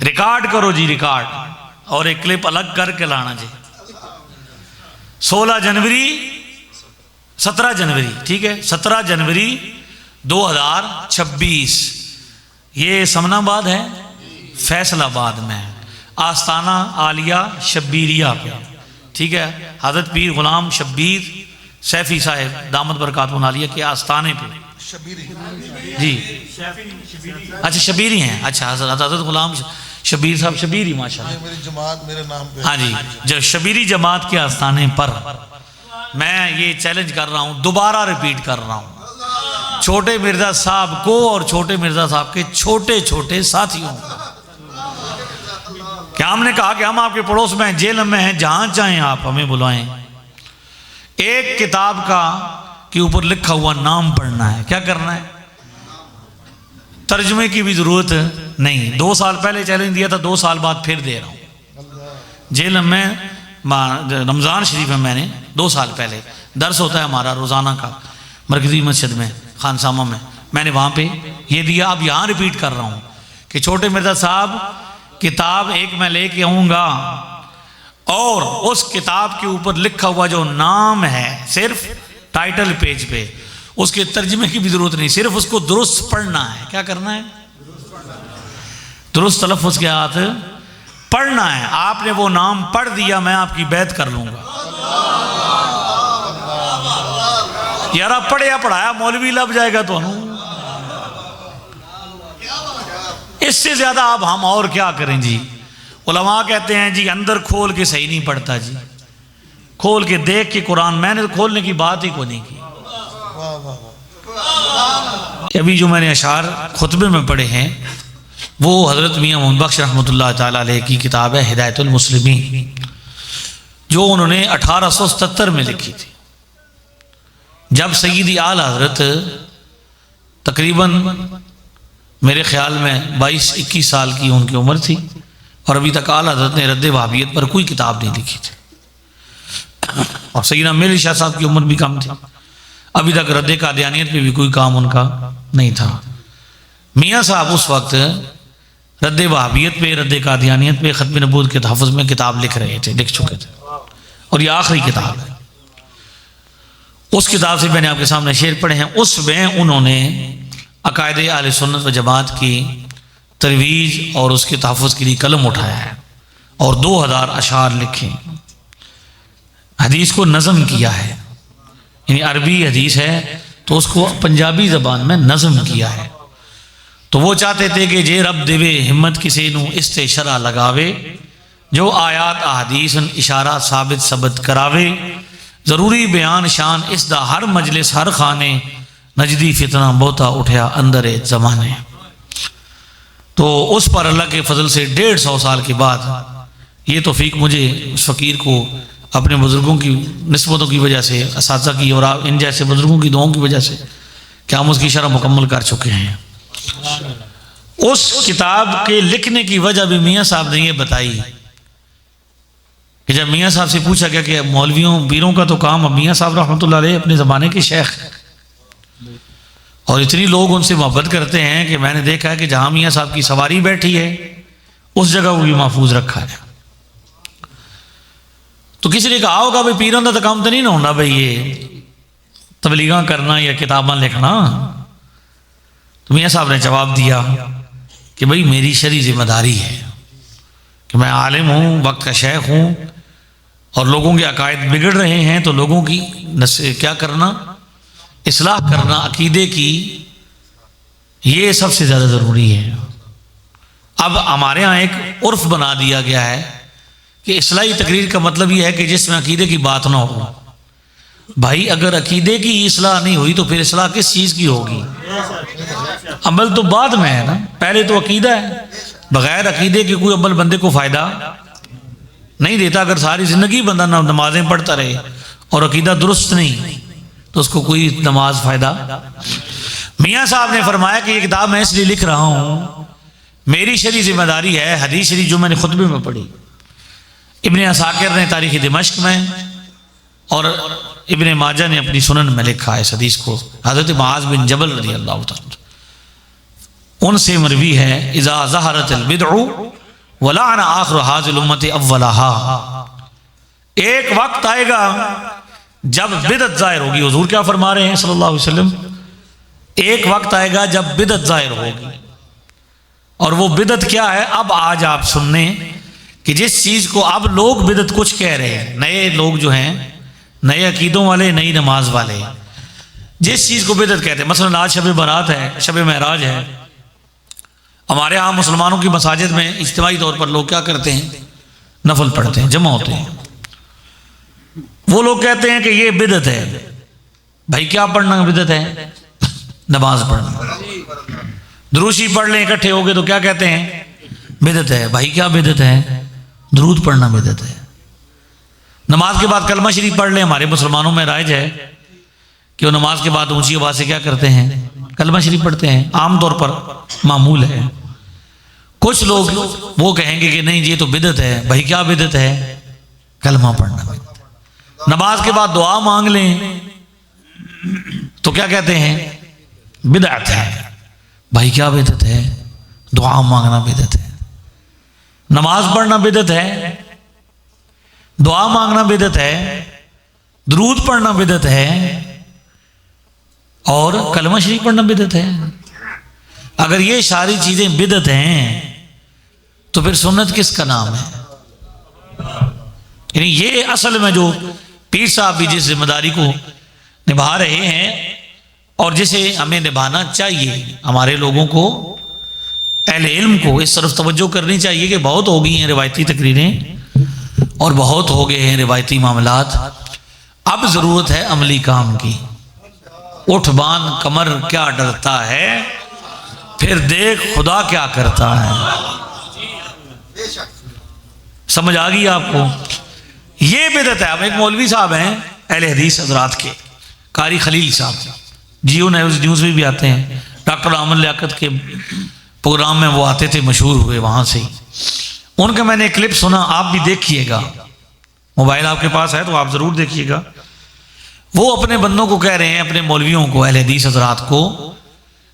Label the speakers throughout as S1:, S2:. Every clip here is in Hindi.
S1: रिकॉर्ड करो जी, रिकॉर्ड, और एक क्लिप अलग करके लाना जी। 16 जनवरी 17 जनवरी, ठीक है, 17 जनवरी 2026, ये समनाबाद है, फैसलाबाद में, आस्ताना आलिया शब्बीरिया पे, ठीक है, हज़रत पीर गुलाम शब्बीर सैफी साहब दामद बरकातुहू आलिया के आस्थाने पे जी। अच्छा शबीरी हैं, अच्छा हज़रत गुलाम शबीर साहब शबीरी माशाअल्लाह,
S2: मेरी जमात मेरे नाम पे।
S1: हाँ जी, जो शबीरी जमात के आस्थाने पर मैं ये चैलेंज कर रहा हूँ, दोबारा रिपीट कर रहा हूँ, छोटे मिर्जा साहब को और छोटे मिर्जा साहब के छोटे छोटे साथियों, क्या हमने कहा कि हम आपके पड़ोस में हैं, जेल में हैं, जहां चाहें आप हमें बुलाएं, एक किताब का के ऊपर लिखा हुआ नाम पढ़ना है, क्या करना है, तर्जुमे की भी जरूरत नहीं। 2 साल पहले चैलेंज दिया था, 2 साल बाद फिर दे रहा हूँ। जेल में रमज़ान शरीफ में मैंने 2 साल पहले दर्स होता है हमारा रोज़ाना का मरकज़ी मस्जिद में खानसामा में, मैंने वहाँ पे ये दिया। अब यहाँ रिपीट कर रहा हूँ कि छोटे मिर्जा साहब किताब एक मैं लेके आऊँगा और उस किताब के ऊपर लिखा हुआ जो नाम है सिर्फ टाइटल पेज पे, उसके तर्जमे की भी जरूरत नहीं, सिर्फ उसको दुरुस्त पढ़ना है। क्या करना है? दुरुस्त तलफ़्फ़ुज़ के साथ पढ़ना है। आपने वो नाम पढ़ दिया, मैं आपकी बैत कर लूंगा। यार आप पढ़िया पढ़ाया मौलवी लब जाएगा तो इससे ज्यादा अब हम और क्या करें जी। उलमा कहते हैं जी अंदर खोल के सही नहीं पढ़ता जी, खोल के देख के कुरान, मैंने तो खोलने की बात ही को नहीं की। अभी जो मैंने अशार खुतबे में पढ़े हैं वो हज़रत मियाँ मोहम्मद बख्श रहमतुल्लाह ताला अलैह की किताब है हिदायतुल मुस्लिमीन, जो उन्होंने 1877 में लिखी थी, जब सय्यदी आला हज़रत तकरीबन मेरे ख्याल में 22-21 साल की उनकी उम्र थी, और अभी तक आला हज़रत ने रद्द वहाबियत पर कोई किताब नहीं लिखी थी, और सैयदना मेरे शाह साहब की उम्र भी कम थी, अभी तक रद्द कादियानियत पे भी कोई काम उनका नहीं था। मियाँ साहब उस वक्त रद्द वहाबियत पे, रद्द कादियानियत पे, ख़त्म नबूवत के तहफ़्फ़ुज़ में किताब लिख रहे थे, लिख चुके थे, और ये आखिरी किताब है। उस किताब से मैंने आपके सामने शेर पढ़े हैं, उसमें उन्होंने अकायदे अहले सुन्नत व जमात की तरवीज और उसके तहफ़्फ़ुज़ के लिए कलम उठाया है, और 2000 अशार लिखे, हदीस को नज़म किया है, यानी अरबी हदीस है तो उसको पंजाबी ज़बान में नज़म किया है। तो वो चाहते थे कि जे रब देवे हिम्मत किसी नू इस्ते शरा लगावे, जो आयात अहदीसन इशारा साबित सबत करावे, ज़रूरी बयान शान इसदा हर मजलिस हर खाने, नजदी फितना बहुता उठया अंदर ज़माने। तो उस पर अल्लाह के फजल से 150 साल के बाद ये तौफीक मुझे उस फ़कीर को अपने बुज़ुर्गों की निस्बतों की वजह से, असातिज़ा की और इन जैसे बुज़ुर्गों की दुआओं की वजह से क्या हम उसकी शरह मुकम्मल कर चुके हैं। उस किताब के लिखने की वजह भी मियाँ साहब ने ये बताई कि जब मियाँ साहब से पूछा गया कि मौलवियों पीरों का तो काम, अब मियाँ साहब रहमतुल्लाह अलैह अपने ज़माने के शेख, और इतनी लोग उनसे मोहब्बत करते हैं कि मैंने देखा है कि जहाँ मियाँ साहब की सवारी बैठी है उस जगह वो भी महफूज रखा है। तो किसी ने कहा होगा भाई पीरों का तो काम तो नहीं ना होना भाई ये तबलीगा करना या किताबां लिखना। तो मियाँ साहब ने जवाब दिया कि भाई मेरी शरई जिम्मेदारी है कि मैं आलिम हूँ, वक्त का शेख हूँ, और लोगों के अकायद बिगड़ रहे हैं तो लोगों की क्या करना, इस्लाह करना अकीदे की, ये सबसे ज़्यादा ज़रूरी है। अब हमारे यहाँ एक उर्फ बना दिया गया है कि इस्लाही तकरीर का मतलब ये है कि जिसमें अकीदे की बात ना हो। भाई अगर अकीदे की इस्लाह नहीं हुई तो फिर इस्लाह किस चीज़ की होगी? अमल तो बाद में है ना, पहले तो अकीदा है। बगैर अकीदे के कोई अमल बंदे को फ़ायदा नहीं देता। अगर सारी ज़िंदगी बंदा नमाजें पढ़ता रहे और अकीदा दुरुस्त नहीं तो उसको कोई नमाज फ़ायदा। मियाँ साहब ने फरमाया कि ये किताब मैं इसलिए लिख रहा हूँ, मेरी शरी जिम्मेदारी है। हदीस शरीफ जो मैंने खुतबे में पढ़ी, इब्ने असाकिर ने तारीख़ दिमश्क में और इब्ने माजा ने अपनी सुनन में लिखा है इस हदीस को। हज़रत मुआज़ बिन जबल रज़ियल्लाहु तआला उनसे मरवी है, इज़ा ज़हरतिल बिदअ वलाअन आखिर हाज़िल उम्मति अव्वलहा। एक वक्त आएगा जब बिदअत ज़ाहिर होगी। हुज़ूर क्या फरमा रहे हैं सल्लल्लाहु अलैहि वसल्लम, एक वक्त आएगा जब बिदअत ज़ाहिर होगी। और वो बिदअत क्या है, अब आज आप सुनने कि जिस चीज़ को अब लोग बिदअत कुछ कह रहे हैं, नए लोग जो हैं, नए अकीदों वाले, नई नमाज वाले, जिस चीज़ को बिदअत कहते हैं, मसलन आज शब बारात है, शब महराज है, हमारे यहाँ मुसलमानों की मसाजिद में इज्तिमाई तौर पर लोग क्या करते हैं, नफल पढ़ते हैं, जमा होते हैं। वो लोग कहते हैं कि ये बिदअत है। भाई क्या पढ़ना बिदअत है? नमाज पढ़ना। दुरूशी पढ़ लें इकट्ठे हो गए तो क्या कहते हैं, बिदअत है। भाई क्या बिदअत है? दुरूद पढ़ना बिदअत है। नमाज के बाद कलमा शरीफ पढ़ लें, हमारे मुसलमानों में राइज है कि वो नमाज के बाद ऊंची आवाज से क्या करते हैं, कलमा शरीफ पढ़ते हैं, आमतौर पर मामूल है। कुछ लोग वो कहेंगे कि नहीं ये तो बिदअत है। भाई क्या बिदअत है? कलमा पढ़ना। नमाज के बाद दुआ मांग लें तो क्या कहते हैं, बिदअत है। भाई क्या बिदअत है? दुआ मांगना बिदअत है। नमाज पढ़ना बिदअत है, दुआ मांगना बिदअत है, दुरूद पढ़ना बिदअत है और कलमा शरीफ पढ़ना बिदअत है। अगर ये सारी चीजें बिदअत हैं तो फिर सुन्नत किसका नाम है? यानी ये असल में जो पीर साहब भी जिस जिम्मेदारी को निभा रहे हैं और जिसे हमें निभाना चाहिए, हमारे लोगों को, अहले इल्म को इस तरफ तवज्जो करनी चाहिए कि बहुत हो गई हैं रिवायती तकरीरें और बहुत हो गए हैं रिवायती मामलात। अब ज़रूरत है अमली काम की। उठ बांध कमर क्या डरता है, फिर देख खुदा क्या करता है। समझ आ गई आपको? ये बिदअत है। अब एक मौलवी साहब हैं अहले हदीस हजरात के, कारी खलील साहब, जियो न्यूज़ में भी आते हैं, डॉक्टर आमन लियाकत के प्रोग्राम में वो आते थे, मशहूर हुए वहाँ से। उनका मैंने क्लिप सुना, आप भी देखिएगा, मोबाइल आपके पास है तो आप ज़रूर देखिएगा। वो अपने बंदों को कह रहे हैं, अपने मौलवियों को, अहले हदीस हजरात को,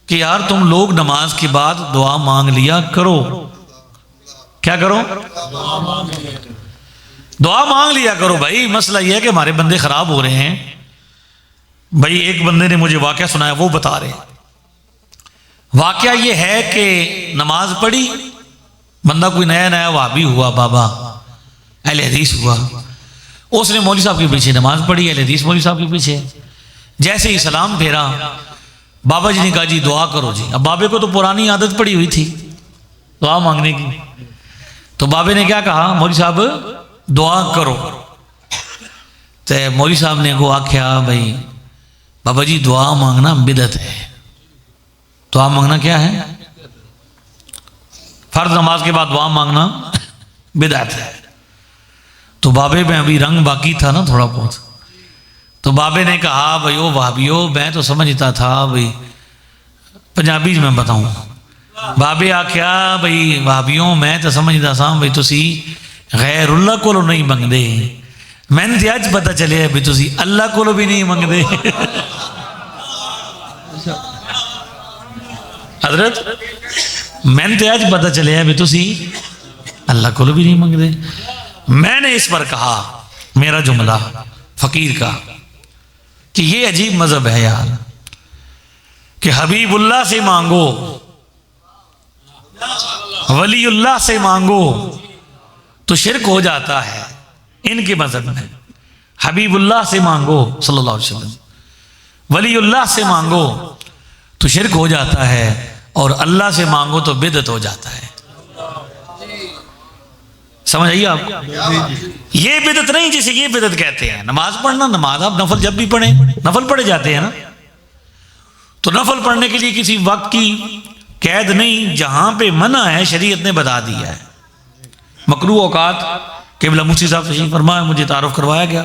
S1: कि यार तुम लोग नमाज के बाद दुआ मांग लिया करो। क्या करो? दुआ मांग लिया करो। भाई मसला यह है कि हमारे बंदे खराब हो रहे हैं। भाई एक बंदे ने मुझे वाकया सुनाया, वो बता रहे हैं। वाकया ये है कि नमाज पढ़ी, बंदा कोई नया नया वाबी हुआ, बाबा अहले हदीस हुआ, उसने मौलवी साहब के पीछे नमाज पढ़ी, अहले हदीस मौलवी साहब के पीछे। जैसे ही सलाम फेरा, बाबा जी ने कहा जी दुआ करो जी। अब बाबे को तो पुरानी आदत पड़ी हुई थी दुआ मांगने की, तो बाबे ने क्या कहा, मौलवी साहब दुआ करो। तो मौलवी साहब ने को आख्या, भाई बाबा जी दुआ मांगना बिदअत है। दुआ मांगना क्या है? फर्ज नमाज के बाद दुआ मांगना बिदअत है। तो बाबे में अभी रंग बाकी था ना थोड़ा बहुत, तो बाबे ने कहा, भाई ओ भाभियो, मैं तो समझता था, भाई पंजाबी में बताऊं, बाबे आख्या, भाई भाभियों मैं तो समझता सा भाई तुसी गैरुल्लाह को नहीं मंगते, मैंने तो अज पता चलिया भी तुसी अल्लाह को भी नहीं मंगते। हजरत मैंने तो अज पता चलिया भी तुसी अल्लाह को भी नहीं मंगते। मैंने इस पर कहा, मेरा जुमला फकीर का, कि ये अजीब मजहब है यार, कि हबीबुल्लाह से मांगो, वलीउल्लाह से मांगो तो शिरक हो जाता है। इनके मजहब में हबीबुल्लाह से मांगो सल्लल्लाहु अलैहि वसल्लम, वलीउल्लाह से मांगो तो शिरक हो जाता है, और अल्लाह से मांगो तो बिदअत हो जाता है। समझ आइए आपको? ये बिदअत नहीं जिसे ये बिदअत कहते हैं। नमाज पढ़ना, नमाज आप नफल जब भी पढ़े, नफल पढ़े जाते हैं ना, तो नफल पढ़ने के लिए किसी वक्त की कैद नहीं, जहां पे मना है शरीयत ने बता दिया है। मकरू औकात केवल मुफ्ती साहब तशरीफ फरमा है, मुझे तारुफ करवाया गया,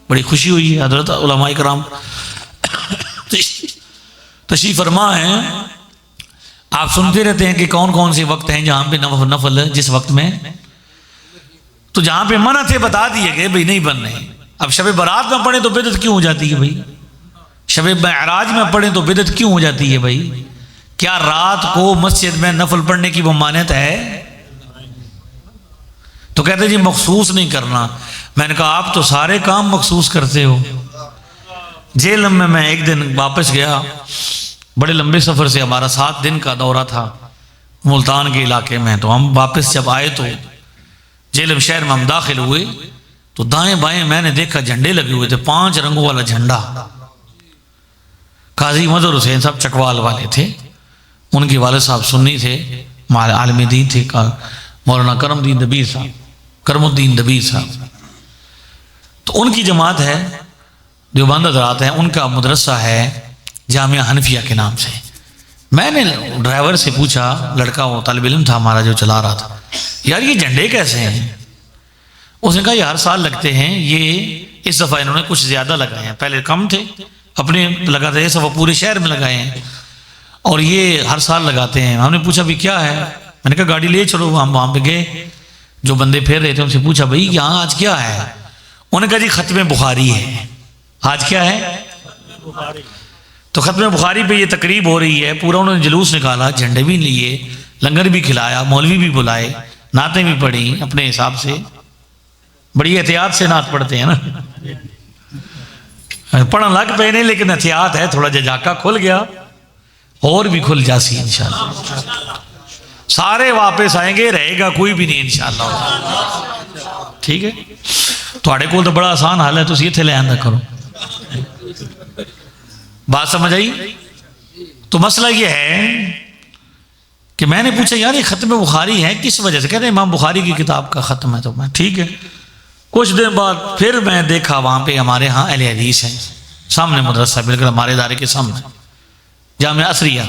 S1: बड़ी खुशी हुई है। हजरत उलमाए कराम तशरीफ फरमा है। आप सुनते रहते हैं कि कौन कौन से वक्त हैं जहां पे नफल, जिस वक्त में, तो जहां पे मना थे बता दिए गए भाई नहीं बनने। अब शब बारात में पढ़े तो बिदअत क्यों हो जाती है भाई? शब महराज में पढ़े तो बिदअत क्यों हो जाती है भाई? क्या रात को मस्जिद में नफल पढ़ने की वो मान्यता है? तो कहते जी मखसूस नहीं करना। मैंने कहा आप तो सारे काम मखसूस करते हो। जेल में मैं एक दिन वापस गया, बड़े लंबे सफ़र से, हमारा 7 दिन का दौरा था मुल्तान के इलाके में। तो हम वापस जब आए तो जेलम शहर में हम दाखिल हुए तो दाएं बाएं मैंने देखा झंडे लगे हुए थे, 5 रंगों वाला झंडा। काजी मजहर हुसैन साहब चकवाल वाले थे, उनके वाले साहब सुन्नी थे, आलम दीन थे मौलाना करमुद्दीन दबीर साहब। तो उनकी जमात है, देवबंद हज़रात हैं, उनका मदरसा है जामिया हनफिया के नाम से। मैंने ड्राइवर से पूछा, लड़का वो तालिब इल्म था हमारा जो चला रहा था, यार ये झंडे कैसे हैं? उसने कहा ये हर साल लगते हैं, ये इस दफ़ा इन्होंने कुछ ज़्यादा लगाए हैं, पहले कम थे अपने लगाते, इस दफ़ा पूरे शहर में लगाए हैं और ये हर साल लगाते हैं। हमने पूछा भी क्या है? मैंने कहा गाड़ी ले चलो। हम वहाँ पे गए, जो बंदे फिर रहे थे उनसे पूछा भाई यहाँ आज क्या है? उन्होंने कहा जी ख़त्म बुखारी है। आज क्या है? तो ख़त्म बुखारी पे ये तकरीब हो रही है, पूरा उन्होंने जुलूस निकाला, झंडे भी लिए, लंगर भी खिलाया, मौलवी भी बुलाए, नातें भी पढ़ी अपने हिसाब से। बड़ी एहतियात से नात पढ़ते हैं ना, पढ़न लग पे नहीं, लेकिन एहतियात है, थोड़ा जजाका खुल गया और भी खुल जासी इंशाल्लाह। सारे वापस आएंगे, रहेगा कोई भी नहीं इंशाल्लाह। ठीक है, थोड़े को तो बड़ा आसान हाल है, तुम इत्थे ले आंदा करो। बात समझ आई? तो मसला ये है कि मैंने पूछा यार ये ख़त्म बुखारी है किस वजह से? कहते हैं इमाम बुखारी की किताब का ख़त्म है। तो मैं ठीक है। कुछ दिन बाद फिर मैं देखा वहाँ पे हमारे यहाँ अहले हदीस हैं, सामने मदरसा बिल्कुल हमारे इदारे के सामने जामिया असरिया,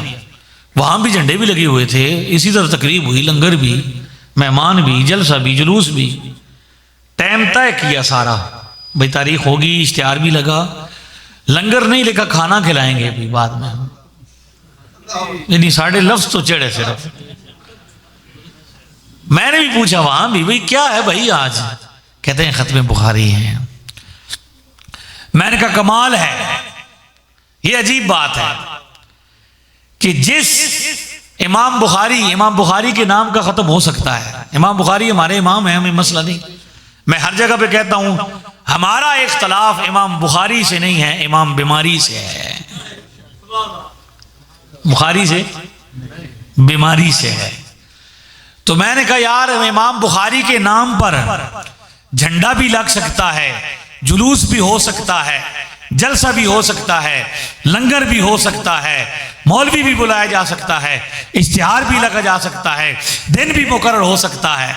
S1: वहाँ भी झंडे भी लगे हुए थे। इसी तरह तकरीब हुई, लंगर भी, मेहमान भी, जलसा भी, जुलूस भी। टाइम तय किया सारा, भाई तारीख होगी, इश्तिहार भी लगा, लंगर नहीं लिखा, खाना खिलाएंगे भी बाद में। यानी साढ़े लफ्ज तो चढ़े सिर्फ। मैंने भी पूछा वहां भी भाई क्या है भाई आज? कहते हैं ख़त्म बुखारी है। मैंने कहा कमाल है, ये अजीब बात है कि जिस इमाम बुखारी के नाम का ख़त्म हो सकता है। इमाम बुखारी हमारे इमाम हैं, हमें मसला नहीं। मैं हर जगह पे कहता हूं हमारा इख्तलाफ इमाम बुखारी से नहीं है, इमाम बीमारी से है। बुखारी से बीमारी से है। तो मैंने कहा यार इमाम बुखारी के नाम पर झंडा भी लग सकता है, जुलूस भी हो सकता है, जलसा भी हो सकता है, लंगर भी हो सकता है, मौलवी भी बुलाया जा सकता है, इश्तिहार भी लगा जा सकता है, दिन भी मुकर्रर हो सकता है,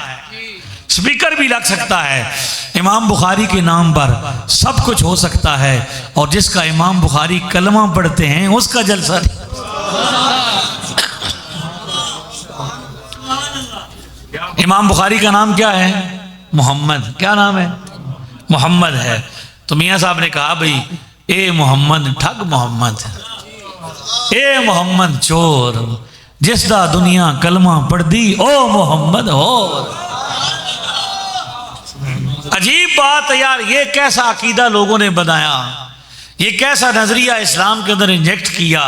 S1: स्पीकर भी लग सकता है। इमाम बुखारी के नाम पर सब कुछ हो सकता है। और जिसका इमाम बुखारी कलमा पढ़ते हैं उसका जलसा नहीं। इमाम बुखारी का नाम क्या है? मोहम्मद। क्या नाम है? मोहम्मद है। तो मियाँ साहब ने कहा भाई ए मोहम्मद ठग मोहम्मद, ए मोहम्मद चोर, जिसदा दुनिया कलमा पढ़ दी ओ मोहम्मद हो। अजीब बात है यार, ये कैसा अकीदा लोगों ने बनाया, ये कैसा नजरिया इस्लाम के अंदर इंजेक्ट किया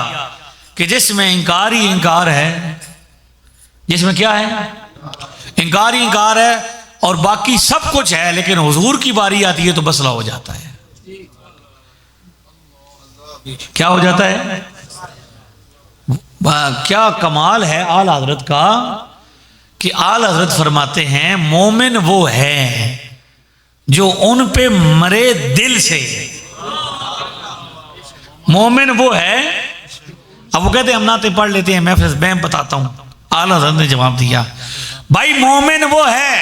S1: कि जिसमें इंकार ही इंकार है। जिसमें क्या है? इंकार ही इंकार है और बाकी सब कुछ है, लेकिन हुजूर की बारी आती है तो मसला हो जाता है। क्या हो जाता है? क्या कमाल है आला हजरत का कि आला हजरत फरमाते हैं मोमिन वो है जो उन पे मरे दिल से। मोमिन वो है। अब वो कहते हैं हम नाते पढ़ लेते हैं, मैं बताता हूं। आला हज़रत ने जवाब दिया भाई मोमिन वो है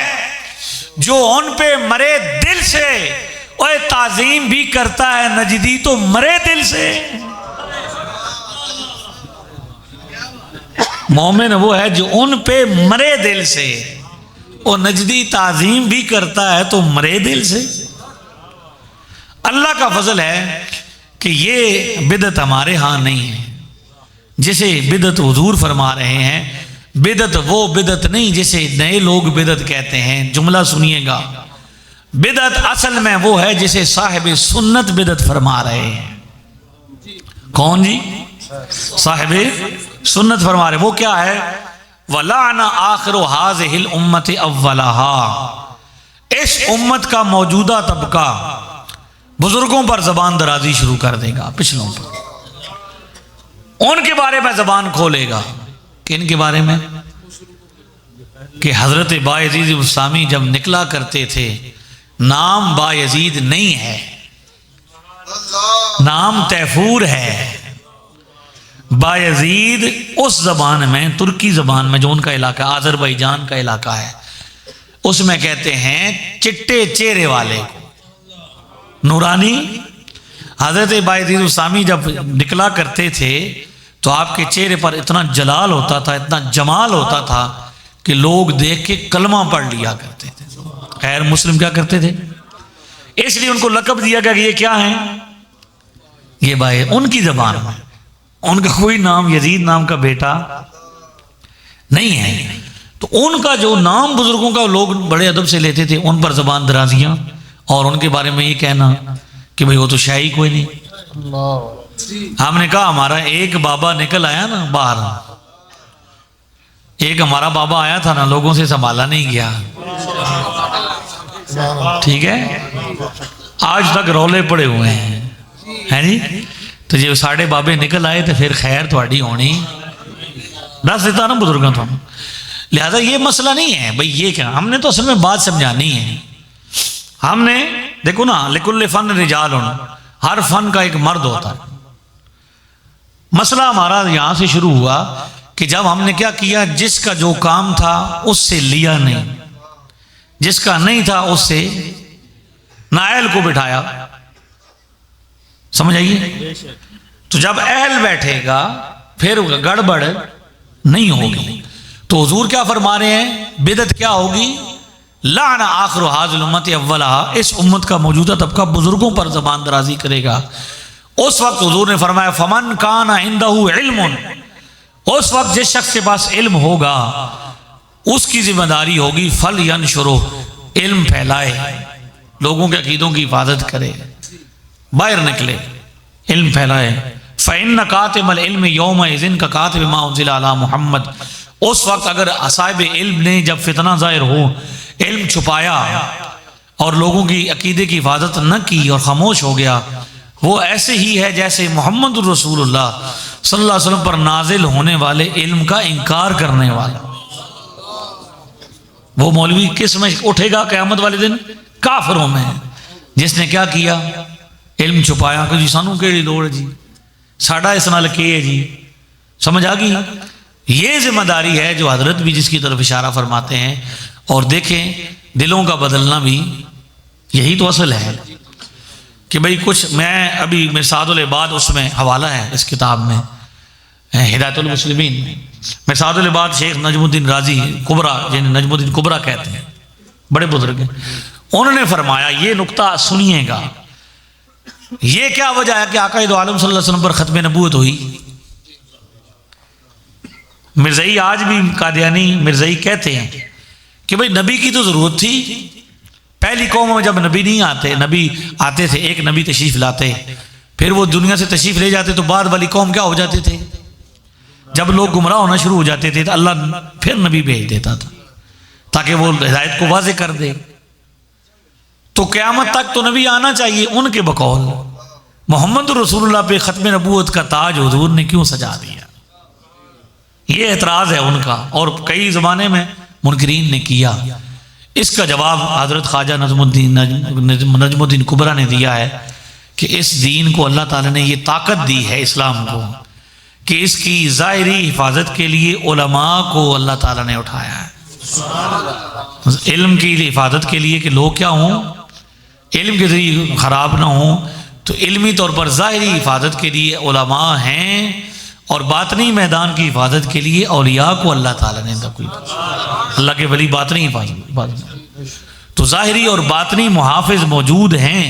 S1: जो उन पे मरे दिल से। ओए ताजीम भी करता है नजदी तो मरे दिल से। मोमिन वो है जो उन पे मरे दिल से, और नजदी ताजीम भी करता है तो मरे दिल से। अल्लाह का फजल है कि ये बिदत हमारे यहाँ नहीं है। जिसे बिदत हुजूर फरमा रहे हैं, बिदत वो बिदत नहीं जिसे नए लोग बिदत कहते हैं। जुमला सुनिएगा, बिदत असल में वो है जिसे साहिब सुन्नत बिदत फरमा रहे हैं। कौन जी? साहिब सुन्नत फरमा रहे। वो क्या है? वलाना आखिर हाज़िहिल उम्मत अव्वलहा, इस उम्मत का मौजूदा तबका बुजुर्गों पर जबान दराजी शुरू कर देगा, पिछलों पर, उनके बारे में जबान खोलेगा। किन के बारे में? कि हजरत बायजीद बुस्तामी जब निकला करते थे, नाम बायजीद नहीं है, नाम तैफूर है। बायजीद उस जबान में, तुर्की जबान में, जो उनका इलाका आज़रबाईजान का इलाका है, उसमें कहते हैं चिट्टे चेहरे वाले को। नूरानी हजरत बायजीद बुस्तामी जब निकला करते थे तो आपके चेहरे पर इतना जलाल होता था, इतना जमाल होता था कि लोग देख के कलमा पढ़ लिया करते थे। खैर मुस्लिम क्या करते थे, इसलिए उनको लक़ब दिया गया कि ये क्या है, ये भाई। उनकी जबान में उनका कोई नाम यजीद नाम का बेटा नहीं है, तो उनका जो नाम बुजुर्गों का लोग बड़े अदब से लेते थे, उन पर जबान दराजियां और उनके बारे में ये कहना कि भाई वो तो शाही कोई नहीं। हमने कहा हमारा एक बाबा निकल आया ना बाहर, एक हमारा बाबा आया था ना, लोगों से संभाला नहीं गया, ठीक है, आज तक रौले पड़े हुए हैं जी। तो जो साढ़े बाबे निकल आए तो फिर खैर थोड़ी होनी, दस देता ना बुजुर्गों तो। लिहाजा ये मसला नहीं है भाई, ये क्या, हमने तो असल में बात समझानी है। हमने देखो ना, लिकुल्ल फन रिजाल, हर फन का एक मर्द होता है। मसला हमारा यहां से शुरू हुआ कि जब हमने क्या किया, जिसका जो काम था उससे लिया नहीं, जिसका नहीं था उससे नायल को बिठाया। समझ आइए? तो जब अहल बैठेगा फिर गड़बड़ नहीं होगी। तो हुजूर क्या फरमा रहे हैं, बिदत क्या होगी, लाना आखिर हाज़िल उम्मत अव्वलहा, इस उम्मत का मौजूदा तबका बुजुर्गों पर जबान दराजी करेगा। उस वक्त हुजूर ने फरमाया फमन काना इंदहु इल्मुन, उस वक्त जिस शख्स के पास इल्म होगा उसकी जिम्मेदारी होगी फल यनशुरु, इल्म फैलाए, लोगों के अकीदों की हिफाजत करे, बाहर निकले, इल्म फैलाए। फ़इन्न कातिबल इल्म यौम इज़िन का कातिब मा उन्ज़िला अला मुहम्मद, उस वक्त अगर असाहिब इल्म ने जब फितना ज़ाहिर हो, इल्म छुपाया और लोगों की अकीदे की हिफाजत न की और खामोश हो गया, वो ऐसे ही है जैसे मोहम्मद रसूलुल्लाह सल्लल्लाहु अलैहि वसल्लम पर नाजिल होने वाले इल्म का इनकार करने वाला। वो मौलवी किस में उठेगा क़यामत वाले दिन, काफिरों में, जिसने क्या किया, इल्म छुपाया कि जी सानू केड़ी लोड़ जी, साडा इस नाल के है जी। समझ आ गई? ये जिम्मेदारी है जो हजरत भी जिसकी तरफ इशारा फरमाते हैं। और देखें दिलों का बदलना भी यही तो असल है कि भाई कुछ, मैं अभी मिरसादुल इबाद उसमें हवाला है इस किताब में, हिदायतुल मुस्लिमीन में, मिरसादुल इबाद शेख नजमुद्दीन राजी कुबरा, जिन्हें नजमुद्दीन कुबरा कहते हैं, बड़े बुजुर्ग हैं, उन्होंने फरमाया, ये नुक्ता सुनिएगा, ये क्या वजह है कि आका दो आलम सल्लल्लाहु अलैहि वसल्लम पर खत्म नबूवत हुई। मिर्ज़ाई आज भी कादियानी मिर्ज़ाई कहते हैं कि भाई नबी की तो ज़रूरत थी, पहली कौम में जब नबी नहीं आते, नबी आते थे, एक नबी तशरीफ़ लाते, फिर वो दुनिया से तशरीफ़ ले जाते, तो बाद वाली कौम क्या हो जाते थे, जब लोग गुमराह होना शुरू हो जाते थे तो अल्लाह फिर नबी भेज देता था ताकि वो हिदायत को वाज़े कर दे। तो क़यामत तक तो नबी आना चाहिए। उनके बकौल मोहम्मद रसूलुल्लाह पे ख़त्म नबूवत का ताज हुजूर ने क्यों सजा दिया, ये एतराज़ है उनका, और कई ज़माने में मुनकरीन ने किया। इसका जवाब हज़रत ख्वाजा नजमुद्दीन कुबरा ने दिया है कि इस दीन को अल्लाह ताला ने ये ताकत दी है इस्लाम को कि इसकी ज़ाहिरी हिफाजत के लिए उलमा को अल्लाह ताला ने उठाया है, इल्म की हिफाजत के लिए कि लोग क्या हों, इल्म के ज़रिए ख़राब ना हों। तो इल्मी तौर पर ज़ाहिरी हिफाजत के लिए उलमा हैं और बातनी मैदान की हिफाजत के लिए औलिया को अल्लाह ताला ने कोई, अल्लाह के वली बातनी हिफाजत, तो ज़ाहिरी और बातनी मुहाफिज मौजूद हैं,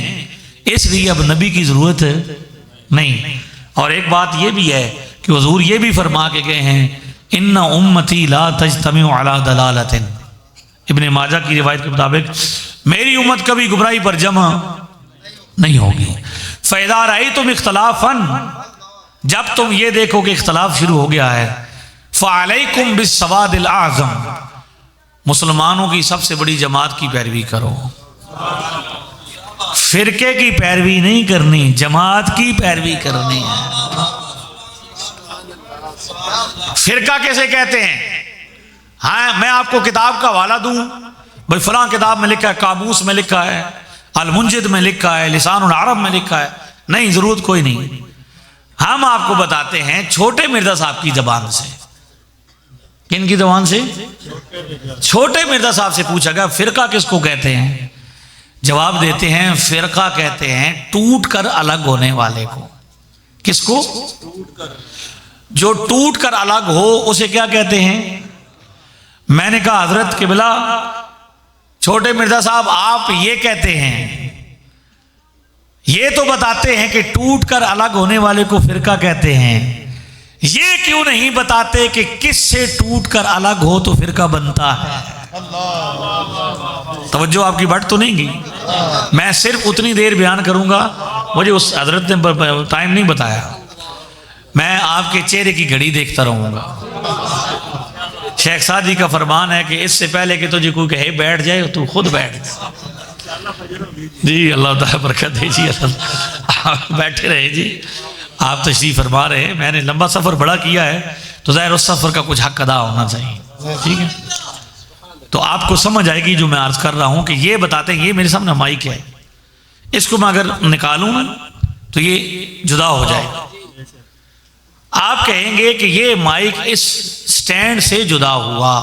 S1: इसलिए अब नबी की ज़रूरत नहीं। और एक बात यह भी है कि हुज़ूर ये भी फरमा के गए हैं, इन्ना उम्मती ला तजतमिउ अला दलालतिन, इब्ने माजा की रिवायत के मुताबिक मेरी उम्मत कभी गुमराही पर जमा नहीं होगी। फ़इज़ा रअयतुम इख्तिलाफ़न, जब तुम ये देखो कि इख्तिलाफ शुरू हो गया है, फ़अलैकुम बिस्सवादिल आज़म, मुसलमानों की सबसे बड़ी जमात की पैरवी करो। फिरके की पैरवी नहीं करनी, जमात की पैरवी करनी है। फिरका कैसे कहते हैं? हाँ, मैं आपको किताब का हवाला दूं, भाई फलां किताब में लिखा है, काबूस में लिखा है, अल-मुंजिद में लिखा है, लिसानुल अरब में लिखा है। नहीं, जरूरत कोई नहीं। हम आपको बताते हैं छोटे मिर्जा साहब की जबान से। किन की जबान से? छोटे मिर्जा साहब से पूछा गया फिरका किसको कहते हैं? जवाब देते हैं फिरका कहते हैं टूट कर अलग होने वाले को। किसको? जो टूट कर अलग हो उसे क्या कहते हैं? मैंने कहा हजरत किबला, छोटे मिर्जा साहब आप ये कहते हैं, ये तो बताते हैं कि टूट कर अलग होने वाले को फिरका कहते हैं, ये क्यों नहीं बताते कि किससे टूट कर अलग हो तो फिरका बनता है? तवज्जो आपकी बढ़ तो नहीं गई। मैं सिर्फ उतनी देर बयान करूंगा, मुझे उस हजरत ने टाइम नहीं बताया, मैं आपके चेहरे की घड़ी देखता रहूंगा। शेख सादी का फरमान है कि इससे पहले कि तुझे कोई कहे बैठ जाए तू खुद बैठ जी। अल्लाह ताला बरकत दीजिए। बैठे रहे जी, आप तशरीफ फरमा रहे हैं। मैंने लंबा सफ़र बड़ा किया है तो ज़ाहिर उस सफ़र का कुछ हक अदा होना चाहिए, ठीक है? तो आपको समझ आएगी जो मैं अर्ज़ कर रहा हूँ कि ये बताते हैं, ये मेरे सामने माइक है, इसको मैं अगर निकालूँ ना तो ये जुदा हो जाएगा। आप कहेंगे कि ये माइक इस स्टैंड से जुदा हुआ,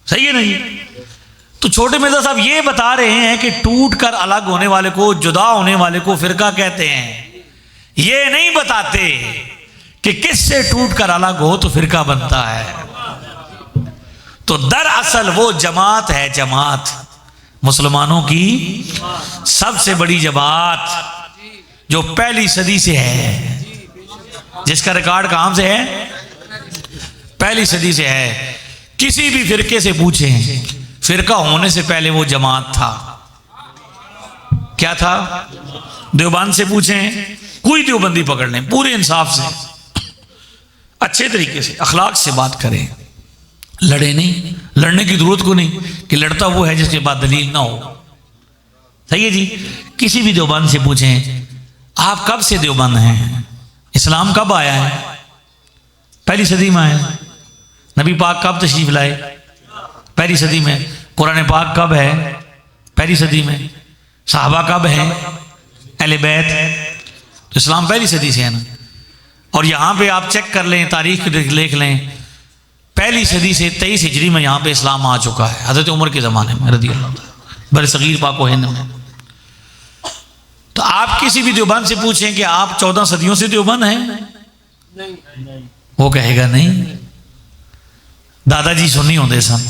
S1: सही है ना जी? तो छोटे मिर्जा साहब ये बता रहे हैं कि टूट कर अलग होने वाले को, जुदा होने वाले को फिरका कहते हैं। ये नहीं बताते कि किससे टूट कर अलग हो तो फिरका बनता है। तो दरअसल वो जमात है, जमात मुसलमानों की सबसे बड़ी जमात जो पहली सदी से है, जिसका रिकॉर्ड कहां से है? पहली सदी से है। किसी भी फिरके से पूछें, फिरका होने से पहले वो जमात था। क्या था? देवबंद से पूछें, कोई देवबंदी पकड़ लें, पूरे इंसाफ से, अच्छे तरीके से, अखलाक से बात करें, लड़े नहीं। लड़ने की जरूरत को नहीं कि लड़ता वो है जिसके बाद दलील ना हो, सही है जी? किसी भी देवबंद से पूछें, आप कब से देवबंद हैं? इस्लाम कब आया है? पहली सदी में आया। नबी पाक कब तशरीफ लाए? पहली सदी में। कुरान पाक कब है? पहली सदी में। सहाबा कब हैं? अहले बैत। तो इस्लाम पहली सदी से है ना। और यहाँ पे आप चेक कर लें, तारीख देख लें, पहली सदी से 23 हिजरी में यहाँ पे इस्लाम आ चुका है, हज़रत उमर के ज़माने में रज़ी अल्लाह ताला, बड़े सगीर पाक हिंद में। तो आप किसी भी देवबंद से पूछें कि आप 14 सदियों से देवबंद हैं, वो कहेगा नहीं। दादाजी सुन्नी होंदे सन,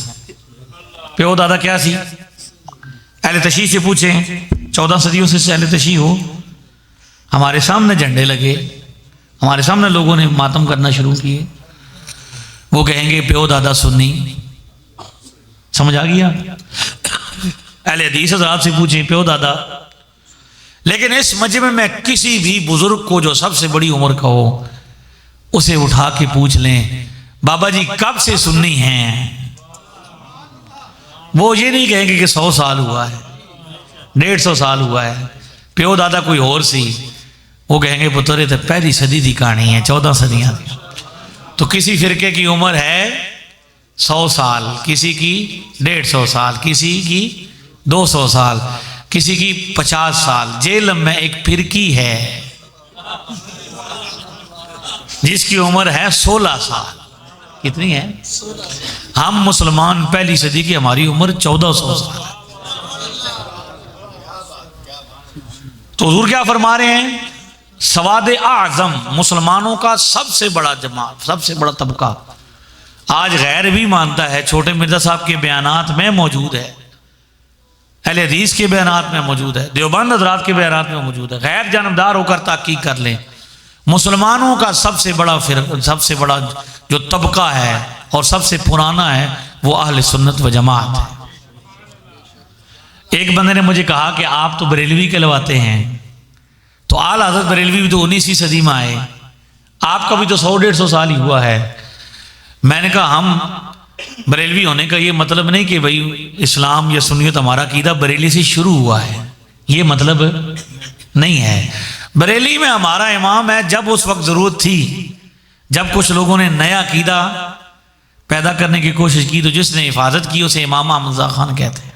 S1: प्यो दादा क्या सी? अहले तशी से पूछें, 14 सदियों से अहले तशी हो, हमारे सामने झंडे लगे, हमारे सामने लोगों ने मातम करना शुरू किए, वो कहेंगे प्यो दादा सुन्नी। समझ आ गया? अहले हदीस हज़रात से पूछें, प्यो दादा। लेकिन इस मजमे में किसी भी बुजुर्ग को जो सबसे बड़ी उम्र का हो, उसे उठा के पूछ लें, बाबा जी कब से सुन्नी हैं? वो ये नहीं कहेंगे कि 100 साल हुआ है, 150 साल हुआ है। प्यो दादा कोई और सी, वो कहेंगे पुत्र तो पहली सदी की कहानी है, 14 सदियां। तो किसी फिरके की उम्र है 100 साल, किसी की 150 साल, किसी की 200 साल, किसी की 50 साल। जेल में एक फिरकी है जिसकी उम्र है 16 साल। कितनी है? हम मुसलमान पहली सदी की, हमारी उम्र 1400 साल है। तो हुजूर क्या फरमा रहे हैं? सवाद आज़म, मुसलमानों का सबसे बड़ा जमात, सबसे बड़ा तबका आज गैर भी मानता है। छोटे मिर्जा साहब के बयानात में मौजूद है, अहले हदीस के बयानात में मौजूद है, देवबंद हज़रात के बयानात में मौजूद है। गैर जानबदार होकर ताक़ीक़ कर लें, मुसलमानों का सबसे बड़ा जो तबका है और सबसे पुराना है वो अहले सुन्नत व जमात है। एक बंदे ने मुझे कहा कि आप तो बरेलवी कहलवाते हैं, तो आला हज़रत बरेलवी भी तो 19वीं सदी में आए, आपका भी तो 100-150 साल ही हुआ है। मैंने कहा हम बरेलवी होने का ये मतलब नहीं कि भाई इस्लाम या सुन्नियत हमारा अकीदा बरेली से शुरू हुआ है, ये मतलब नहीं है। बरेली में हमारा इमाम है, जब उस वक्त ज़रूरत थी, जब कुछ लोगों ने नया अकीदा पैदा करने की कोशिश की, तो जिसने हिफाजत की उसे इमाम अहमद खान कहते हैं।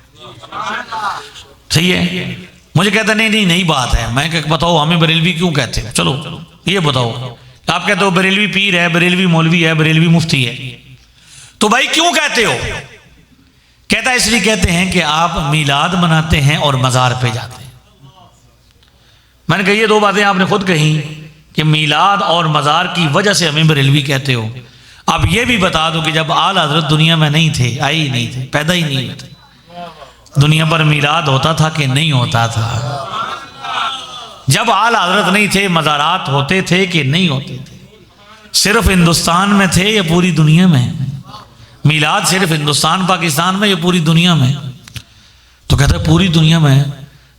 S1: सही है। मुझे कहता नहीं नहीं नई बात है। मैं क्या बताओ हमें बरेलवी क्यों कहते हो, चलो ये बताओ। आप कहते हो बरेलवी पीर है, बरेलवी मौलवी है, बरेलवी मुफ्ती है, तो भाई क्यों कहते हो? कहता इसलिए कहते हैं कि आप मीलाद मनाते हैं और मज़ार पे जाते हैं। मैंने कही ये दो बातें आपने खुद कही कि मीलाद और मज़ार की वजह से हमें बरेलवी कहते हो। अब ये भी बता दो कि जब आला हज़रत दुनिया में नहीं थे, आए ही नहीं थे, पैदा ही नहीं हुए थे, दुनिया पर मीलाद होता था कि नहीं होता था? जब आला हज़रत नहीं थे, मज़ारात होते थे कि नहीं होते थे? सिर्फ हिंदुस्तान में थे या पूरी दुनिया में? मीलाद सिर्फ हिंदुस्तान पाकिस्तान में या पूरी दुनिया में? तो कहते हैं पूरी दुनिया में।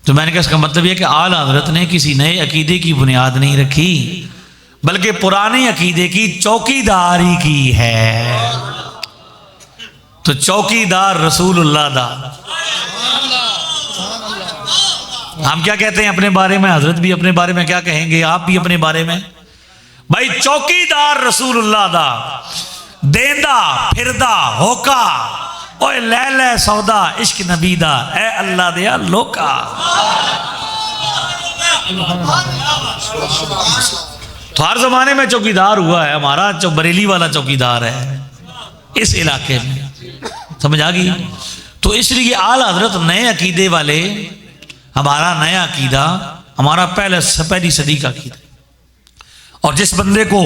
S1: तो मैंने कहा इसका मतलब यह कि आला हज़रत ने किसी नए अकीदे की बुनियाद नहीं रखी, बल्कि पुराने अकीदे की चौकीदारी की है। तो चौकीदार रसूलुल्लाह दा। हम क्या कहते हैं अपने बारे में? हजरत भी अपने बारे में क्या कहेंगे, आप भी अपने बारे में? भाई चौकीदार रसूलुल्लाह दा, देंदा फिरदा होका, ओए ले ले सौदा इश्क नबी दा, ए अल्लाह दिया लोका। तो हर जमाने में चौकीदार हुआ है। हमारा बरेली वाला चौकीदार है इस इलाके में, समझ आ गई? तो इसलिए आला हजरत नए अकीदे वाले, हमारा नया अकीदा, हमारा पहली सदी का अकीदा। और जिस बंदे को